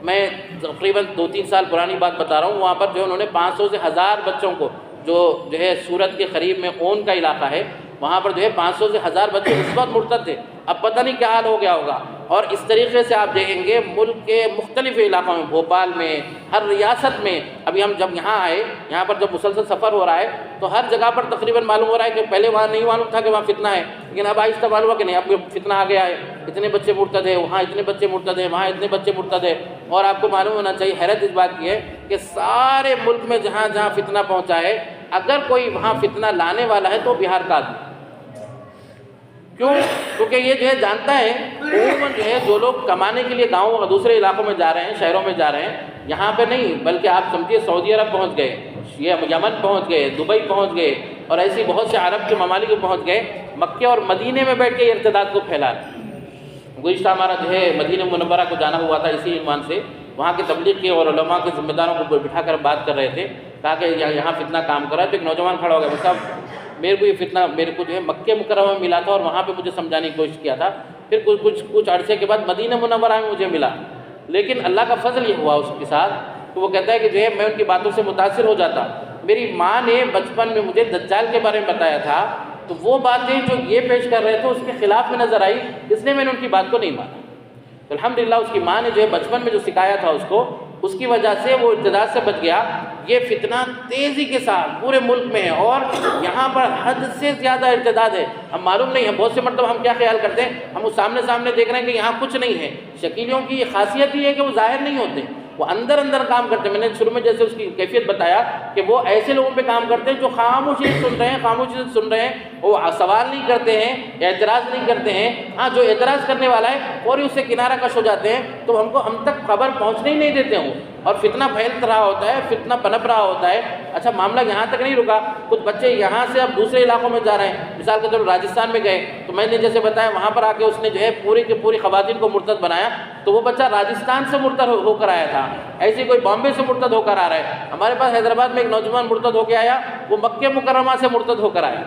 S1: میں تقریباً 2-3 سال پرانی بات بتا رہا ہوں, وہاں پر جو ہے انہوں نے 500 سے 1000 بچوں کو, جو ہے سورت کے قریب میں اون کا علاقہ ہے, وہاں پر جو ہے 500 سے 1000 بچے اس وقت مرتد تھے. اب پتہ نہیں کیا حال ہو گیا ہوگا. اور اس طریقے سے آپ دیکھیں گے ملک کے مختلف علاقوں میں, بھوپال میں, ہر ریاست میں. ابھی ہم جب یہاں آئے, یہاں پر جب مسلسل سفر ہو رہا ہے تو ہر جگہ پر تقریباً معلوم ہو رہا ہے کہ پہلے وہاں نہیں معلوم تھا کہ وہاں فتنہ ہے, لیکن اب آہستہ معلوم ہوا کہ نہیں, اب فتنہ آ گیا ہے, اتنے بچے مرتد ہیں, وہاں اتنے بچے مرتد ہیں, وہاں اتنے بچے مرتد ہیں. اور آپ کو معلوم ہونا چاہیے, حیرت اس بات کی ہے کہ سارے ملک میں جہاں جہاں فتنہ پہنچا ہے, اگر کوئی وہاں فتنہ لانے والا ہے تو بہار کا آدمی. کیوں؟ کیونکہ یہ جو ہے جانتا ہے عموماً جو ہے جو لوگ کمانے کے لیے گاؤں اور دوسرے علاقوں میں جا رہے ہیں, شہروں میں جا رہے ہیں, یہاں پہ نہیں بلکہ آپ سمجھیے سعودی عرب پہنچ گئے, یہ یمن پہنچ گئے, دبئی پہنچ گئے, اور ایسی بہت سے عرب کے ممالک میں پہنچ گئے. مکے اور مدینے میں بیٹھ کے ارتداد کو پھیلا رہے. گزشتہ ہمارا جو ہے مدینہ منورہ کو جانا ہوا تھا اسی عنوان سے, وہاں کے تبلیغ کے اور علماء کے ذمہ داروں کو بٹھا کر بات کر رہے تھے. کہا کہ یہاں فتنہ کام کر رہا ہے. تو ایک نوجوان کھڑا ہو گیا, صاحب میرے کو یہ فتنہ میرے کو جو ہے مکہ مکرمہ میں ملا تھا, اور وہاں پہ مجھے سمجھانے کی کوشش کیا تھا, پھر کچھ عرصے کے بعد مدینہ منورہ میں مجھے ملا. لیکن اللہ کا فضل یہ ہوا اس کے ساتھ کہ وہ کہتا ہے کہ جو ہے میں ان کی باتوں سے متاثر ہو جاتا. میری ماں نے بچپن میں مجھے دجال کے بارے میں بتایا تھا, تو وہ باتیں جو یہ پیش کر رہے تھے اس کے خلاف میں نظر آئی, اس لیے میں نے ان کی بات کو نہیں مانا. تو الحمدللہ اس کی ماں نے جو ہے بچپن میں جو سکھایا تھا اس کو, اس کی وجہ سے وہ ارتداد سے بچ گیا. یہ فتنہ تیزی کے ساتھ پورے ملک میں ہے, اور یہاں پر حد سے زیادہ ارتداد ہے. ہم معلوم نہیں ہے, بہت سے مرتبہ ہم کیا خیال کرتے ہیں, ہم اس سامنے دیکھ رہے ہیں کہ یہاں کچھ نہیں ہے. شکیلیوں کی یہ خاصیت یہ ہے کہ وہ ظاہر نہیں ہوتے, وہ اندر کام کرتے ہیں. میں نے شروع میں جیسے اس کی کیفیت بتایا کہ وہ ایسے لوگوں پہ کام کرتے ہیں جو خاموشی سے سن رہے ہیں, وہ سوال نہیں کرتے ہیں, اعتراض نہیں کرتے ہیں. ہاں جو اعتراض کرنے والا ہے اور اس سے کنارہ کش ہو جاتے ہیں, تو ہم تک خبر پہنچنے ہی نہیں دیتے ہوں, اور فتنہ پھیل رہا ہوتا ہے, فتنہ پنپ رہا ہوتا ہے. اچھا معاملہ یہاں تک نہیں رکا, کچھ بچے یہاں سے اب دوسرے علاقوں میں جا رہے ہیں. مثال کے طور پر راجستھان میں گئے, تو میں نے جیسے بتایا وہاں پر آ کے اس نے جو ہے پوری کی پوری خواتین کو مرتد بنایا. تو وہ بچہ راجستھان سے مرتد ہو کر آیا تھا, ایسے کوئی بامبے سے مرتد ہو کر آ رہا ہے. ہمارے پاس حیدرآباد میں ایک نوجوان مرتد ہو کے آیا, وہ مکہ مکرمہ سے مرتد ہو کر آیا.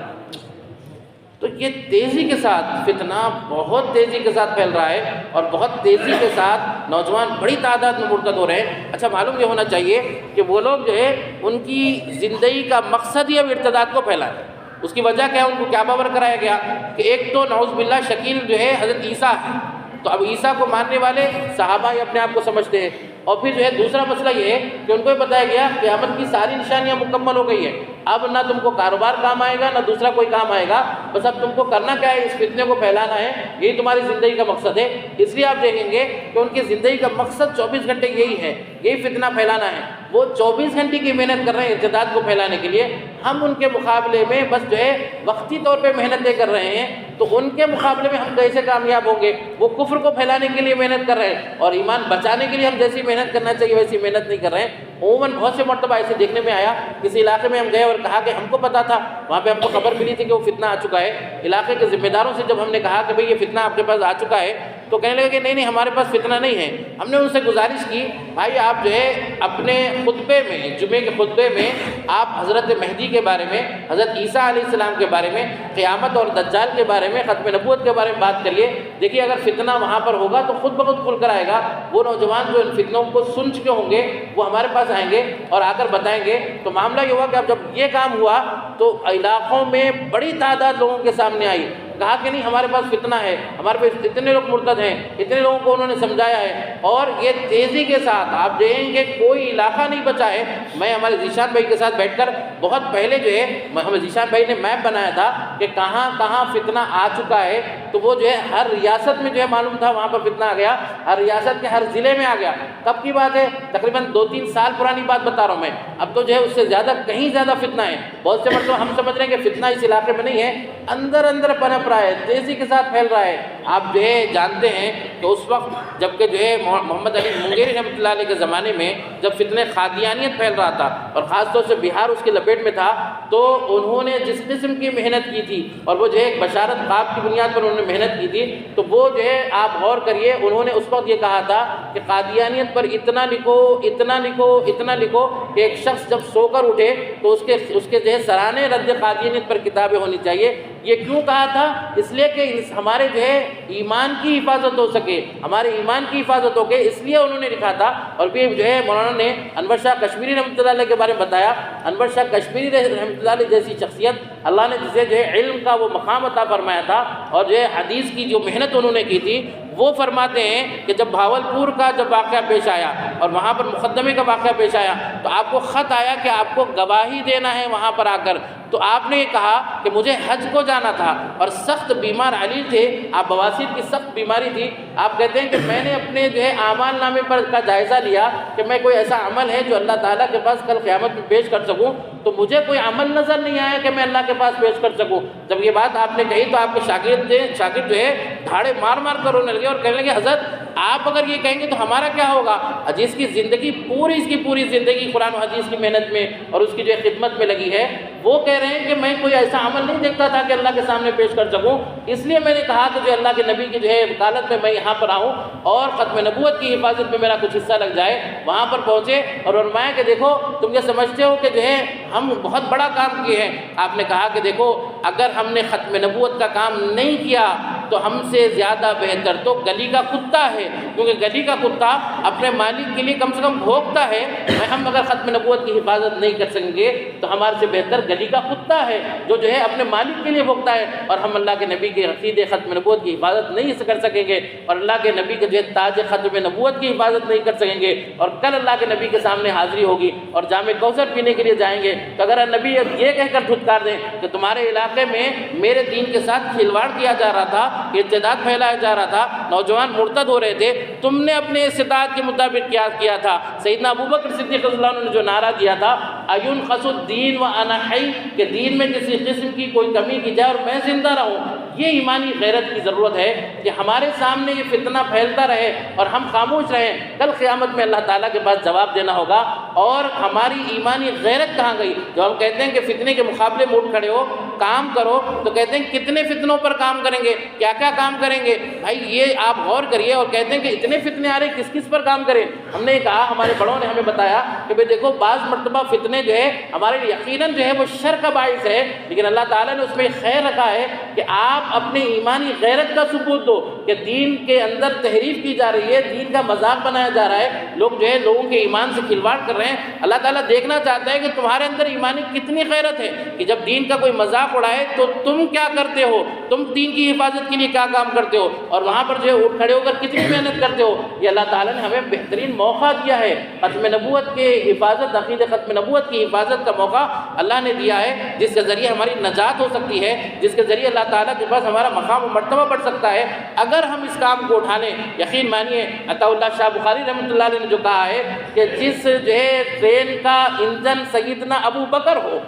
S1: تو یہ تیزی کے ساتھ فتنہ بہت تیزی کے ساتھ پھیل رہا ہے, اور بہت تیزی کے ساتھ نوجوان بڑی تعداد میں مرتد ہو رہے ہیں. اچھا معلوم یہ ہونا چاہیے کہ وہ لوگ جو ہے ان کی زندگی کا مقصد ہی اب ارتداد کو پھیلانا ہے. اس کی وجہ کیا ہے, ان کو کیا باور کرایا گیا کہ ایک تو نعوذ باللہ شکیل جو ہے حضرت عیسیٰ ہے, تو اب عیسیٰ کو ماننے والے صحابہ ہی اپنے آپ کو سمجھتے ہیں. اور پھر جو ہے دوسرا مسئلہ یہ ہے کہ ان کو یہ بتایا گیا کہ قیامت کی ساری نشانیاں مکمل ہو گئی ہیں, اب نہ تم کو کاروبار کام آئے گا, نہ دوسرا کوئی کام آئے گا, بس اب تم کو کرنا کیا ہے, اس فتنے کو پھیلانا ہے, یہی تمہاری زندگی کا مقصد ہے. اس لیے آپ دیکھیں گے کہ ان کی زندگی کا مقصد 24 گھنٹے یہی ہے, یہی فتنہ پھیلانا ہے. وہ 24 گھنٹے کی محنت کر رہے ہیں ارتداد کو پھیلانے کے لیے. ہم ان کے مقابلے میں بس جو ہے وقتی طور پہ محنتیں کر رہے ہیں, تو ان کے مقابلے میں ہم کیسے کامیاب ہوں گے؟ وہ کفر کو پھیلانے کے لیے محنت کر رہے ہیں, اور ایمان بچانے کے لیے ہم جیسی محنت کرنا چاہیے ویسی محنت نہیں کر رہے ہیں. عموماً بہت سے مرتبہ ایسے دیکھنے میں آیا, کسی علاقے میں ہم گئے اور کہا کہ ہم کو پتا تھا, وہاں پہ ہم کو خبر ملی تھی کہ وہ فتنہ آ چکا ہے. علاقے کے ذمہ داروں سے جب ہم نے کہا کہ بھئی یہ فتنہ آپ کے پاس آ چکا ہے, تو کہنے لگے کہ نہیں ہمارے پاس فتنہ نہیں ہے۔ ہم نے ان سے گزارش کی بھائی آپ جو ہے اپنے خطبے میں، جمعے کے خطبے میں آپ حضرت مہدی کے بارے میں، حضرت عیسیٰ علیہ السلام کے بارے میں، قیامت اور دجال کے بارے میں، ختم نبوت کے بارے میں بات کریے، دیکھیے اگر فتنہ وہاں پر ہوگا تو خود بخود کھل کر آئے گا۔ وہ نوجوان جو ان فتنوں کو سن چکے ہوں گے وہ ہمارے پاس آئیں گے اور آ کر بتائیں گے۔ تو معاملہ یہ ہوا کہ اب جب یہ کام ہوا تو علاقوں میں بڑی تعداد لوگوں کے سامنے آئی، کہا کہ نہیں ہمارے پاس فتنہ ہے، ہمارے پاس اتنے لوگ مرتد ہیں، اتنے لوگوں کو انہوں نے سمجھایا ہے، اور یہ تیزی کے ساتھ آپ دیکھیں گے کوئی علاقہ نہیں بچا ہے۔ میں ہمارے ذیشان بھائی کے ساتھ بیٹھ کر بہت پہلے جو ہے ہمیں ذیشان بھائی نے میپ بنایا تھا کہ کہاں کہاں فتنہ آ چکا ہے، تو وہ جو ہے ہر ریاست میں جو ہے معلوم تھا وہاں پر فتنہ آ گیا، ہر ریاست کے ہر ضلع میں آ گیا۔ کب کی بات ہے؟ تقریباً 2-3 سال پرانی بات بتا رہا ہوں میں۔ اب تو جو ہے اس سے زیادہ کہیں زیادہ فتنہ ہے۔ بہت سے مرتبہ ہم سمجھ رہے ہیں کہ فتنہ اس علاقے میں نہیں ہے، اندر اندر پنپ رہا ہے، تیزی کے ساتھ پھیل رہا ہے۔ آپ جو ہے جانتے ہیں کہ اس وقت جب کہ جو ہے محمد علی منگیری رحمۃ اللہ علیہ کے زمانے میں جب فتنہ قادیانیت پھیل رہا تھا اور خاص طور سے بہار اس کی لپیٹ میں تھا، تو انہوں نے جس قسم کی محنت کی تھی اور وہ جو ہے ایک بشارت خواب کی بنیاد پر انہوں نے محنت کی تھی، تو وہ جو ہے آپ غور کریے انہوں نے اس وقت یہ کہا تھا کہ قادیانیت پر اتنا لکھو اتنا لکھو اتنا لکھو کہ ایک شخص جب سو کر اٹھے تو اس کے جو ہے سرانے رد قادیانیت پر کتابیں ہونی چاہیے۔ یہ کیوں کہا تھا؟ اس لیے کہ ہمارے جو ہے ایمان کی حفاظت ہو سکے، ہمارے ایمان کی حفاظت ہو کے، اس لیے انہوں نے لکھا تھا۔ اور پھر جو ہے مولانا نے انور شاہ کشمیری رحمۃ اللہ علیہ کے بارے میں بتایا۔ انور شاہ کشمیری رحمۃ اللہ علیہ جیسی شخصیت اللہ نے جسے جو ہے علم کا وہ مقام عطا فرمایا تھا اور جو ہے حدیث کی جو محنت انہوں نے کی تھی، وہ فرماتے ہیں کہ جب بھاولپور کا جب واقعہ پیش آیا اور وہاں پر مقدمے کا واقعہ پیش آیا تو آپ کو خط آیا کہ آپ کو گواہی دینا ہے وہاں پر آ کر، تو آپ نے یہ کہا کہ مجھے حج کو جانا تھا اور سخت بیمار علیل تھے، آپ بواسیر کی سخت بیماری تھی۔ آپ کہتے ہیں کہ میں نے اپنے جو ہے اعمال نامے پر کا جائزہ لیا کہ میں کوئی ایسا عمل ہے جو اللہ تعالیٰ کے پاس کل قیامت میں پیش کر سکوں، تو مجھے کوئی عمل نظر نہیں آیا کہ میں اللہ کے پاس پیش کر سکوں۔ جب یہ بات آپ نے کہی تو آپ کے شاگرد جو ہے دھاڑے مار مار کر رونے لگے اور کہنے لگے حضرت آپ اگر یہ کہیں گے تو ہمارا کیا ہوگا؟ جس کی زندگی اس کی پوری زندگی قرآن و حدیث کی محنت میں اور اس کی جو ہے خدمت میں لگی ہے، وہ کہہ رہے ہیں کہ میں کوئی ایسا عمل نہیں دیکھتا تھا کہ اللہ کے سامنے پیش کر سکوں، اس لیے میں نے کہا کہ جو اللہ کے نبی کی جو ہے وکالت میں یہاں پر آؤں اور ختم نبوت کی حفاظت میں میرا کچھ حصہ لگ جائے۔ وہاں پر پہنچے اور فرمایا کہ دیکھو تم یہ سمجھتے ہو کہ جو ہے ہم بہت بڑا کام کیے ہیں۔ آپ نے کہا کہ دیکھو اگر ہم نے ختم نبوت کا کام نہیں کیا تو ہم سے زیادہ بہتر تو گلی کا کتا ہے، کیونکہ گلی کا کتا اپنے مالک کے لیے کم سے کم بھونکتا ہے۔ ہم اگر ختم نبوت کی حفاظت نہیں کر سکیں گے تو ہمارے سے بہتر گلی کا کتا ہے جو ہے اپنے مالک کے لیے بھونکتا ہے، اور ہم اللہ کے نبی کے عقیدے ختم نبوت کی حفاظت نہیں کر سکیں گے اور اللہ کے نبی کے جو ہے تاج ختم نبوت کی حفاظت نہیں کر سکیں گے، اور کل اللہ کے نبی کے سامنے حاضری ہوگی اور جام کوثر پینے کے لیے جائیں گے تو اگر نبی یہ کہہ کر دھتکار دیں کہ تمہارے علاقے میں میرے دین کے ساتھ کھلواڑ کیا جا رہا تھا، ارتداد پھیلایا جا رہا تھا، نوجوان مرتد ہو رہے تھے، تم نے اپنے استطاعت کے مطابق کیا تھا۔ سیدنا ابوبکر صدیق رضی اللہ عنہ نے جو نعرہ دیا تھا اَيُنْقَصُ الدِّينُ وَأَنَا حَيٌّ، کہ دین میں کسی قسم کی کوئی کمی کی جائے اور میں زندہ رہوں، یہ ایمانی غیرت کی ضرورت ہے کہ ہمارے سامنے یہ فتنہ پھیلتا رہے اور ہم خاموش رہیں۔ کل قیامت میں اللہ تعالیٰ کے پاس جواب دینا ہوگا، اور ہماری ایمانی غیرت کہاں گئی؟ جو ہم کہتے ہیں کہ فتنے کے مقابلے میں اٹھ کھڑے ہو، کام کرو، تو کہتے ہیں کتنے فتنوں پر کام کریں گے، کیا کیا کام کریں گے؟ بھائی یہ آپ غور کریے، اور کہتے ہیں کہ اتنے فتنے آ رہے کس کس پر کام کریں؟ ہم نے کہا، ہمارے بڑوں نے ہمیں بتایا کہ بھئی دیکھو بعض مرتبہ فتنے جو ہے ہمارے لیے یقیناً جو ہے وہ شر کا باعث ہے، لیکن اللہ تعالیٰ نے اس میں خیر رکھا ہے کہ آپ اپنے ایمانی غیرت کا ثبوت دو کہ دین کے اندر تحریف کی جا رہی ہے، دین کا مذاق بنایا جا رہا ہے، لوگ جو ہے لوگوں کے ایمان سے کھلواڑ کر رہے ہیں۔ اللہ تعالیٰ دیکھنا چاہتا ہے کہ تمہارے اندر ایمانی کتنی غیرت ہے کہ جب دین کا کوئی مذاق اڑائے تو تم کیا کرتے ہو، تم دین کی حفاظت کے لیے کیا کام کرتے ہو، اور وہاں پر جو ہے اٹھ کھڑے ہو کر کتنی محنت کرتے ہو۔ یہ اللہ تعالیٰ نے ہمیں بہترین موقع دیا ہے، ختم نبوت کی حفاظت، عقیدہ ختم نبوت کی حفاظت کا موقع اللہ نے دیا ہے، جس کے ذریعے ہماری نجات ہو سکتی ہے، جس کے ذریعے اللہ تعالیٰ کے پاس ہمارا مقام و مرتبہ بڑھ سکتا ہے اگر ہم اس کام کو اٹھا لیں۔ یقین مانیے عطا اللہ شاہ بخاری رحمۃ اللہ علیہ نے جو کہا ہے کہ جس جو ہے ٹرین کا انجن سیدنا ابو بکر ہو،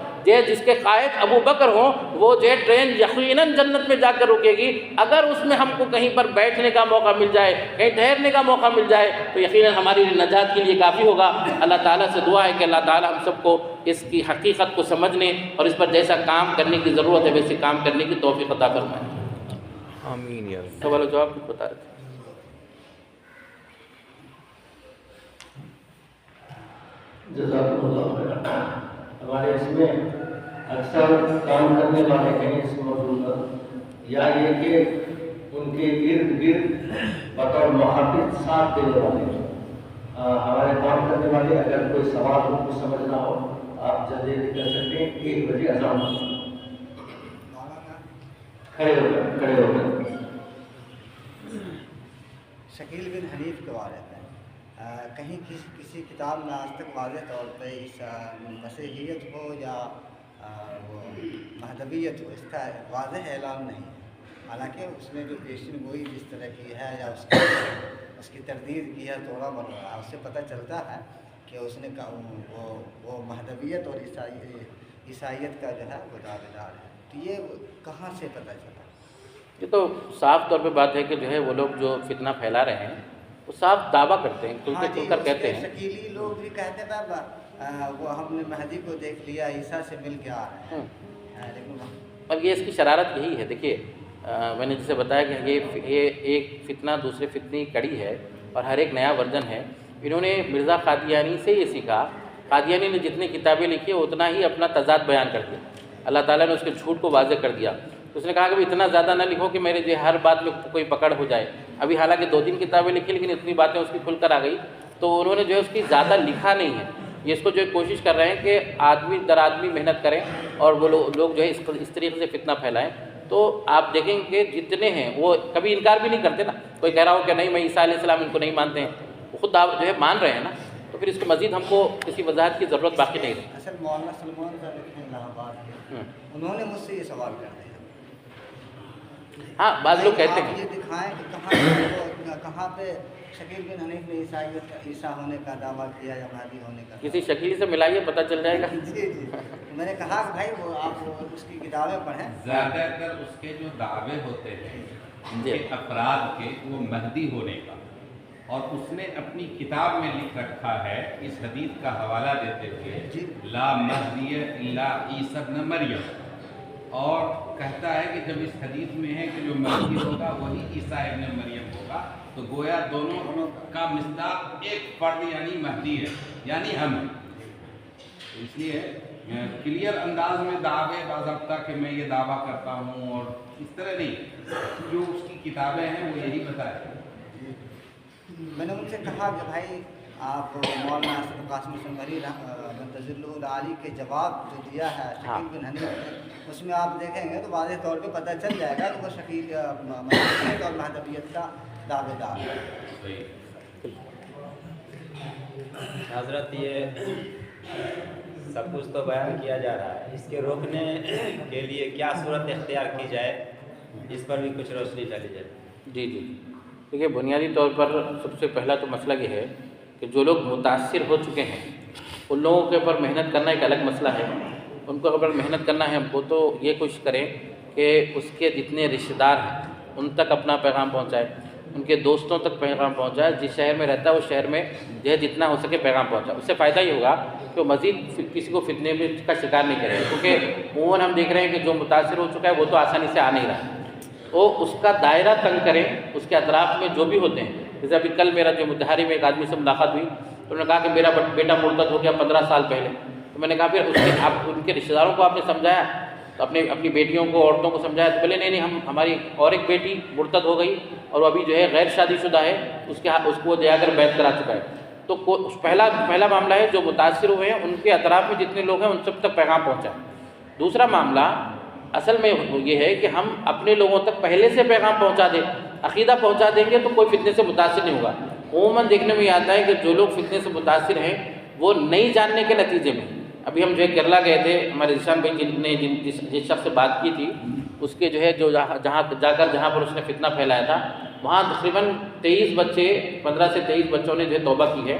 S1: جس کے قائد ابو بکر ہوں، وہ جو ہے ٹرین یقیناً جنت میں جا کر رکے گی۔ اگر اس میں ہم کو کہیں پر بیٹھنے کا موقع مل جائے، کہیں ٹھہرنے کا موقع مل جائے تو یقیناً ہماری نجات کے لیے کافی ہوگا۔ اللہ تعالیٰ سے دعا ہے کہ اللہ تعالیٰ ہم سب کو اس کی حقیقت کو سمجھنے اور اس پر جیسا کام کرنے کی ضرورت ہے ویسے کام کرنے کی توفیق عطا فرمائے۔
S2: آمین یا رب۔
S1: سوال و جواب کچھ بتا رہے تھے؟
S3: جزاک اللہ خیر۔ ہمارے اس میں اکثر کام کرنے والے ہیں اس موضوع پر، یا یہ کہ ان کے ارد گرد بطور محافظ ساتھ دینے والے ہیں۔ ہمارے کام کرنے والے، اگر کوئی سوال ان کو سمجھنا ہو آپ جلدی کر سکتے ہیں۔ 1 بجے اذان ہوگی۔ کھڑے ہو کر
S4: شکیل بن حنیف کے بارے میں کہیں کسی کتاب میں آج تک واضح طور پہ اس مسیحیت ہو یا وہ مہذبیت ہو، اس کا واضح اعلان نہیں ہے۔ حالانکہ اس نے جو پیشن گوئی جس طرح کی ہے یا اس کی تردید کی ہے تھوڑا بڑا، اس سے پتہ چلتا ہے کہ اس نے وہ مہذبیت اور عیسائیت کا جو ہے وہ دعوے دار ہے۔ تو یہ کہاں سے پتہ چلا؟
S1: یہ تو صاف طور پہ بات ہے کہ جو ہے وہ لوگ جو فتنہ پھیلا رہے ہیں وہ صاف دعویٰ کرتے ہیں، کھل کر کہتے ہیں۔
S4: شکیلی لوگ بھی کہتے ہیں وہ ہم نے مہدی کو دیکھ لیا، عیسیٰ سے مل کے آ رہے ہیں، لیکن
S1: اور یہ اس کی شرارت یہی ہے۔ دیکھیے میں نے جسے بتایا کہ یہ ایک فتنہ دوسرے فتنی کڑی ہے اور ہر ایک نیا ورژن ہے۔ انہوں نے مرزا قادیانی سے یہ سیکھا، قادیانی نے جتنی کتابیں لکھی اتنا ہی اپنا تضاد بیان کر دیا، اللہ تعالیٰ نے اس کے جھوٹ کو واضح کر دیا۔ تو اس نے کہا کہ اتنا زیادہ نہ لکھو کہ میرے جو ہر بات میں کوئی پکڑ ہو جائے۔ ابھی حالانکہ 2-3 کتابیں لکھی لیکن اتنی باتیں اس کی کھل کر آ گئی، تو انہوں نے جو ہے اس کی زیادہ لکھا نہیں ہے۔ یہ اس کو جو ہے کوشش کر رہے ہیں کہ آدمی در آدمی محنت کریں اور وہ لوگ جو ہے اس طریقے سے فتنہ پھیلائیں۔ تو آپ دیکھیں کہ جتنے ہیں وہ کبھی انکار بھی نہیں کرتے نا، کوئی کہہ رہا ہو کہ نہیں میں عیسیٰ علیہ السلام ان کو نہیں مانتے ہیں، وہ خود جو ہے مان رہے ہیں نا، تو پھر اس کو مزید ہم کو کسی وضاحت کی ضرورت باقی نہیں رہی۔
S4: اصل مولانا سلمان صاحب الہ آباد کے، انہوں نے مجھ سے یہ سوال کر دیا۔
S1: ہاں بعض لوگ کہتے ہیں
S4: یہ دکھائیں کہ کہاں پہ شکیل بن حنیف نے عیسیٰ ہونے کا دعویٰ کیا یا مہدی ہونے کا۔
S1: کسی شکیل سے ملائیے پتہ چل جائے گا۔
S4: جی میں نے کہا کہ بھائی وہ آپ اس کی کتابیں پڑھیں۔
S5: زیادہ تر اس کے جو دعوے ہوتے ہیں ان کے افراد کے، وہ مہدی ہونے کا، اور اس نے اپنی کتاب میں لکھ رکھا ہے اس حدیث کا حوالہ دیتے ہوئے، لا مہدی الا عیسی ابن مریم، اور کہتا ہے کہ جب اس حدیث میں ہے کہ جو مہدی ہوگا وہی عیسیٰ ابن مریم ہوگا، تو گویا دونوں کا مصداق ایک فرد یعنی مہدی ہے، یعنی ہم ہیں۔ تو اس لیے کلیئر انداز میں دعوے باضابطہ کہ میں یہ دعویٰ کرتا ہوں اور اس طرح نہیں، جو اس کی کتابیں ہیں وہ یہی بتائے۔
S4: میں نے ان سے کہا کہ بھائی آپ مولانا حسن قاسم سنوری منتظر العالی کے جواب جو دیا ہے شکیل بن حنیف نے، اس میں آپ دیکھیں گے تو واضح طور پہ پتہ چل جائے گا کہ وہ شکیل مسیحیت اور مہذبیت کا دعوے دار ہے۔
S2: حضرت یہ سب کچھ تو بیان کیا جا رہا ہے، اس کے روکنے کے لیے کیا صورت اختیار کی جائے، اس پر بھی کچھ روشنی ڈالی جائے۔
S1: جی دیکھیے بنیادی طور پر سب سے پہلا تو مسئلہ یہ ہے کہ جو لوگ متاثر ہو چکے ہیں ان لوگوں کے اوپر محنت کرنا ایک الگ مسئلہ ہے۔ ان کو اوپر محنت کرنا ہے ہم کو، تو یہ کوشش کریں کہ اس کے جتنے رشتہ دار ہیں ان تک اپنا پیغام پہنچائے، ان کے دوستوں تک پیغام پہنچائے، جس شہر میں رہتا ہے اس شہر میں جو ہے جتنا ہو سکے پیغام پہنچائے۔ اس سے فائدہ یہ ہوگا کہ وہ مزید کسی کو فتنے میں کا شکار نہیں کرے، کیونکہ عموماً ہم دیکھ رہے ہیں کہ جو متاثر ہو چکا ہے وہ تو آسانی سے آ نہیں رہا، وہ اس کا دائرہ تنگ کریں، اس کے اطراف میں جو بھی ہوتے ہیں۔ جیسے ابھی کل میرا جو متحری میں ایک آدمی سے ملاقات ہوئی تو انہوں نے کہا کہ میرا بیٹا مرتد ہو گیا 15 سال پہلے، تو میں نے کہا پھر آپ ان کے رشتہ داروں کو آپ نے سمجھایا، تو اپنی بیٹیوں کو عورتوں کو سمجھایا، تو بولے نہیں ہماری اور ایک بیٹی مرتد ہو گئی اور وہ ابھی جو ہے غیر شادی شدہ ہے، اس کو جا کر بیعت کرا چکا ہے۔ تو پہلا معاملہ ہے جو متاثر ہوئے ہیں ان کے اطراف میں جتنے لوگ ہیں ان سب تک پیغام پہنچائیں۔ دوسرا معاملہ اصل میں یہ ہے کہ ہم اپنے لوگوں تک پہلے سے پیغام پہنچا دیں، عقیدہ پہنچا دیں گے تو کوئی فتنے سے متاثر نہیں ہوگا۔ عموماً دیکھنے میں یہ آتا ہے کہ جو لوگ فتنے سے متاثر ہیں وہ نہیں جاننے کے نتیجے میں، ابھی ہم جو ہے کیرلا گئے تھے، ہمارے ذیشان بھائی جس شخص سے بات کی تھی اس کے جو ہے جہاں پر اس نے فتنہ پھیلایا تھا وہاں تقریباً 23 بچے 15 سے 23 بچوں نے جو ہے توبہ کی ہے۔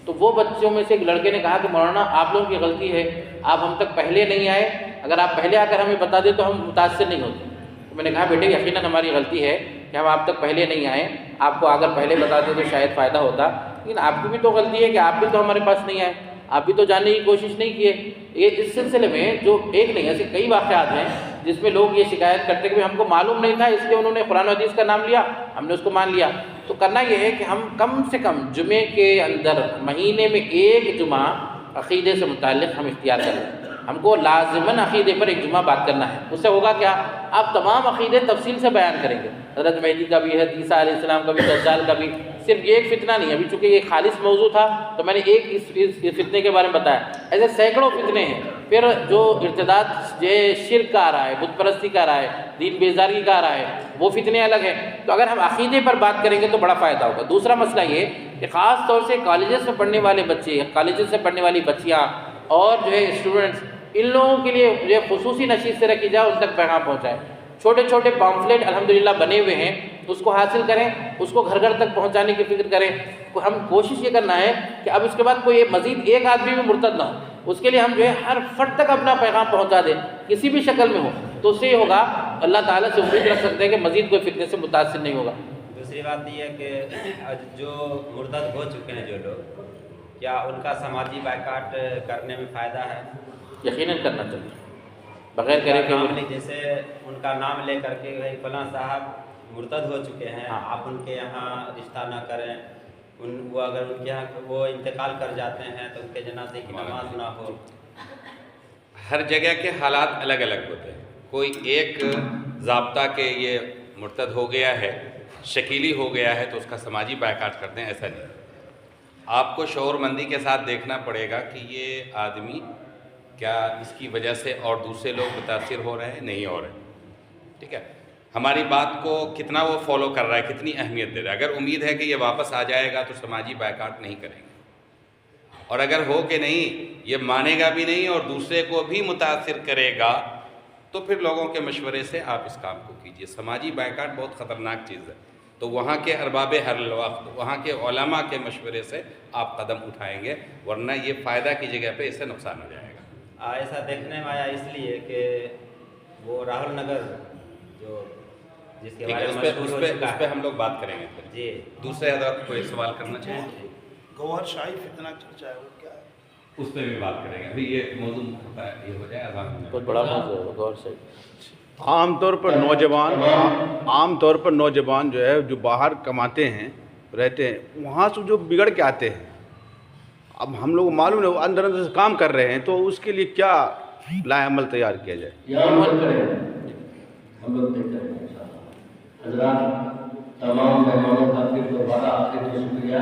S1: تو وہ بچوں میں سے ایک لڑکے نے کہا کہ مولانا آپ لوگوں کی غلطی ہے، آپ ہم تک پہلے نہیں آئے، اگر آپ پہلے آ کر ہمیں بتا دیں تو ہم متاثر نہیں ہوتے۔ تو میں نے کہا بیٹے یقیناً ہماری غلطی ہے کہ ہم آپ تک پہلے نہیں آئے، آپ کو اگر پہلے بتا دیں تو شاید فائدہ ہوتا، لیکن آپ کی بھی تو غلطی ہے کہ آپ بھی تو ہمارے پاس نہیں آئے، آپ بھی تو جاننے کی کوشش نہیں کیے۔ یہ اس سلسلے میں جو ایک نہیں ایسے کئی واقعات ہیں جس میں لوگ یہ شکایت کرتے کہ ہم کو معلوم نہیں تھا اس لیے انہوں نے قرآن و حدیث کا نام لیا، ہم نے اس کو مان لیا۔ تو کرنا یہ ہے کہ ہم کم سے کم جمعے کے اندر مہینے میں ایک جمعہ عقیدے سے متعلق ہم اختیار کریں. ہم کو لازماً عقیدے پر ایک جمعہ بات کرنا ہے. اس سے ہوگا کیا؟ آپ تمام عقیدے تفصیل سے بیان کریں گے. حضرت مہدی کا بھی ہے، عیسیٰ علیہ السلام کا بھی، دجال کا بھی. صرف یہ ایک فتنہ نہیں. ابھی چونکہ یہ خالص موضوع تھا تو میں نے ایک اس فتنے کے بارے میں بتایا. ایسے سینکڑوں فتنے ہیں. پھر جو ارتداد یہ شرک کا آ رہا ہے، بت پرستی کا آ رہا ہے، دین بیزاری کا آ رہا ہے، وہ فتنے الگ ہیں. تو اگر ہم عقیدے پر بات کریں گے تو بڑا فائدہ ہوگا. دوسرا مسئلہ یہ کہ خاص طور سے کالجز میں پڑھنے والے بچے، کالجز سے پڑھنے والی بچیاں اور جو ہے اسٹوڈنٹس، ان لوگوں کے لیے جو ہے خصوصی نشست سے رکھی جائے، ان تک پیغام پہنچائے. چھوٹے چھوٹے پامفلیٹ الحمدللہ بنے ہوئے ہیں، اس کو حاصل کریں، اس کو گھر گھر تک پہنچانے کی فکر کریں. ہم کوشش یہ کرنا ہے کہ اب اس کے بعد کوئی مزید ایک آدمی بھی مرتد نہ ہو. اس کے لیے ہم جو ہے ہر فرد تک اپنا پیغام پہنچا دیں، کسی بھی شکل میں ہو. تو اس سے یہ ہوگا، اللہ تعالیٰ سے امید رکھ سکتے ہیں کہ مزید کوئی فتنے سے متاثر نہیں ہوگا.
S2: دوسری بات یہ ہے کہ جو مرتد ہو چکے ہیں جو لوگ، کیا ان کا سماجی بائیکاٹ کرنے میں فائدہ ہے؟
S1: یقیناً کرنا چاہیے، بغیر کرے کہ
S2: نام لے، جیسے ان کا نام لے کر کے بھائی فلاں صاحب مرتد ہو چکے ہیں، آپ ان کے یہاں رشتہ نہ کریں. وہ اگر ان کے یہاں وہ انتقال کر جاتے ہیں تو ان کے جنازے کی نماز نہ ہو.
S5: ہر جگہ کے حالات الگ الگ ہوتے ہیں. کوئی ایک ضابطہ کہ یہ مرتد ہو گیا ہے، شکیلی ہو گیا ہے تو اس کا سماجی بائیکاٹ کرتے ہیں، ایسا نہیں. آپ کو شعور مندی کے ساتھ دیکھنا پڑے گا کہ یہ آدمی کیا اس کی وجہ سے اور دوسرے لوگ متاثر ہو رہے ہیں، نہیں ہو رہے. ٹھیک ہے، ہماری بات کو کتنا وہ فالو کر رہا ہے، کتنی اہمیت دے رہا ہے. اگر امید ہے کہ یہ واپس آ جائے گا تو سماجی بائیکاٹ نہیں کریں گے. اور اگر ہو کہ نہیں یہ مانے گا بھی نہیں اور دوسرے کو بھی متاثر کرے گا تو پھر لوگوں کے مشورے سے آپ اس کام کو کیجیے. سماجی بائیکاٹ بہت خطرناک چیز ہے. تو وہاں کے ارباب حل وقت، وہاں کے علماء کے مشورے سے آپ قدم اٹھائیں گے، ورنہ یہ فائدہ کی جگہ پہ اس سے نقصان ہو جائے گا.
S2: ایسا دیکھنے میں آیا اس لیے کہ وہ راہل نگر جو جس کے
S5: ٹھیک
S2: بارے
S5: ہے،
S2: میں
S5: اس پہ ہم لوگ بات کریں گے. پھر
S2: جی
S5: دوسرے حضرات کوئی سوال کرنا چاہیں؟
S6: گوہر شاہی فتنہ چرچا ہے، وہ کیا ہے؟
S5: اس پہ بھی بات کریں گے. ابھی یہ موضوع ہوتا ہے، یہ ہو جائے اذان میں.
S1: بہت بڑا موضوع ہے، غور سے.
S7: عام طور پر نوجوان جو ہے جو باہر کماتے ہیں، رہتے ہیں، وہاں سے جو بگڑ کے آتے ہیں، اب ہم لوگ معلوم ہے وہ اندر اندر سے کام کر رہے ہیں، تو اس کے لیے کیا لائحہ عمل تیار کیا جائے؟
S3: یہ عمل کریں، ہم لوگ دیکھ رہے ہیں. حضرات تمام مہمانوں کا پھر دوبارہ آخر شکریہ.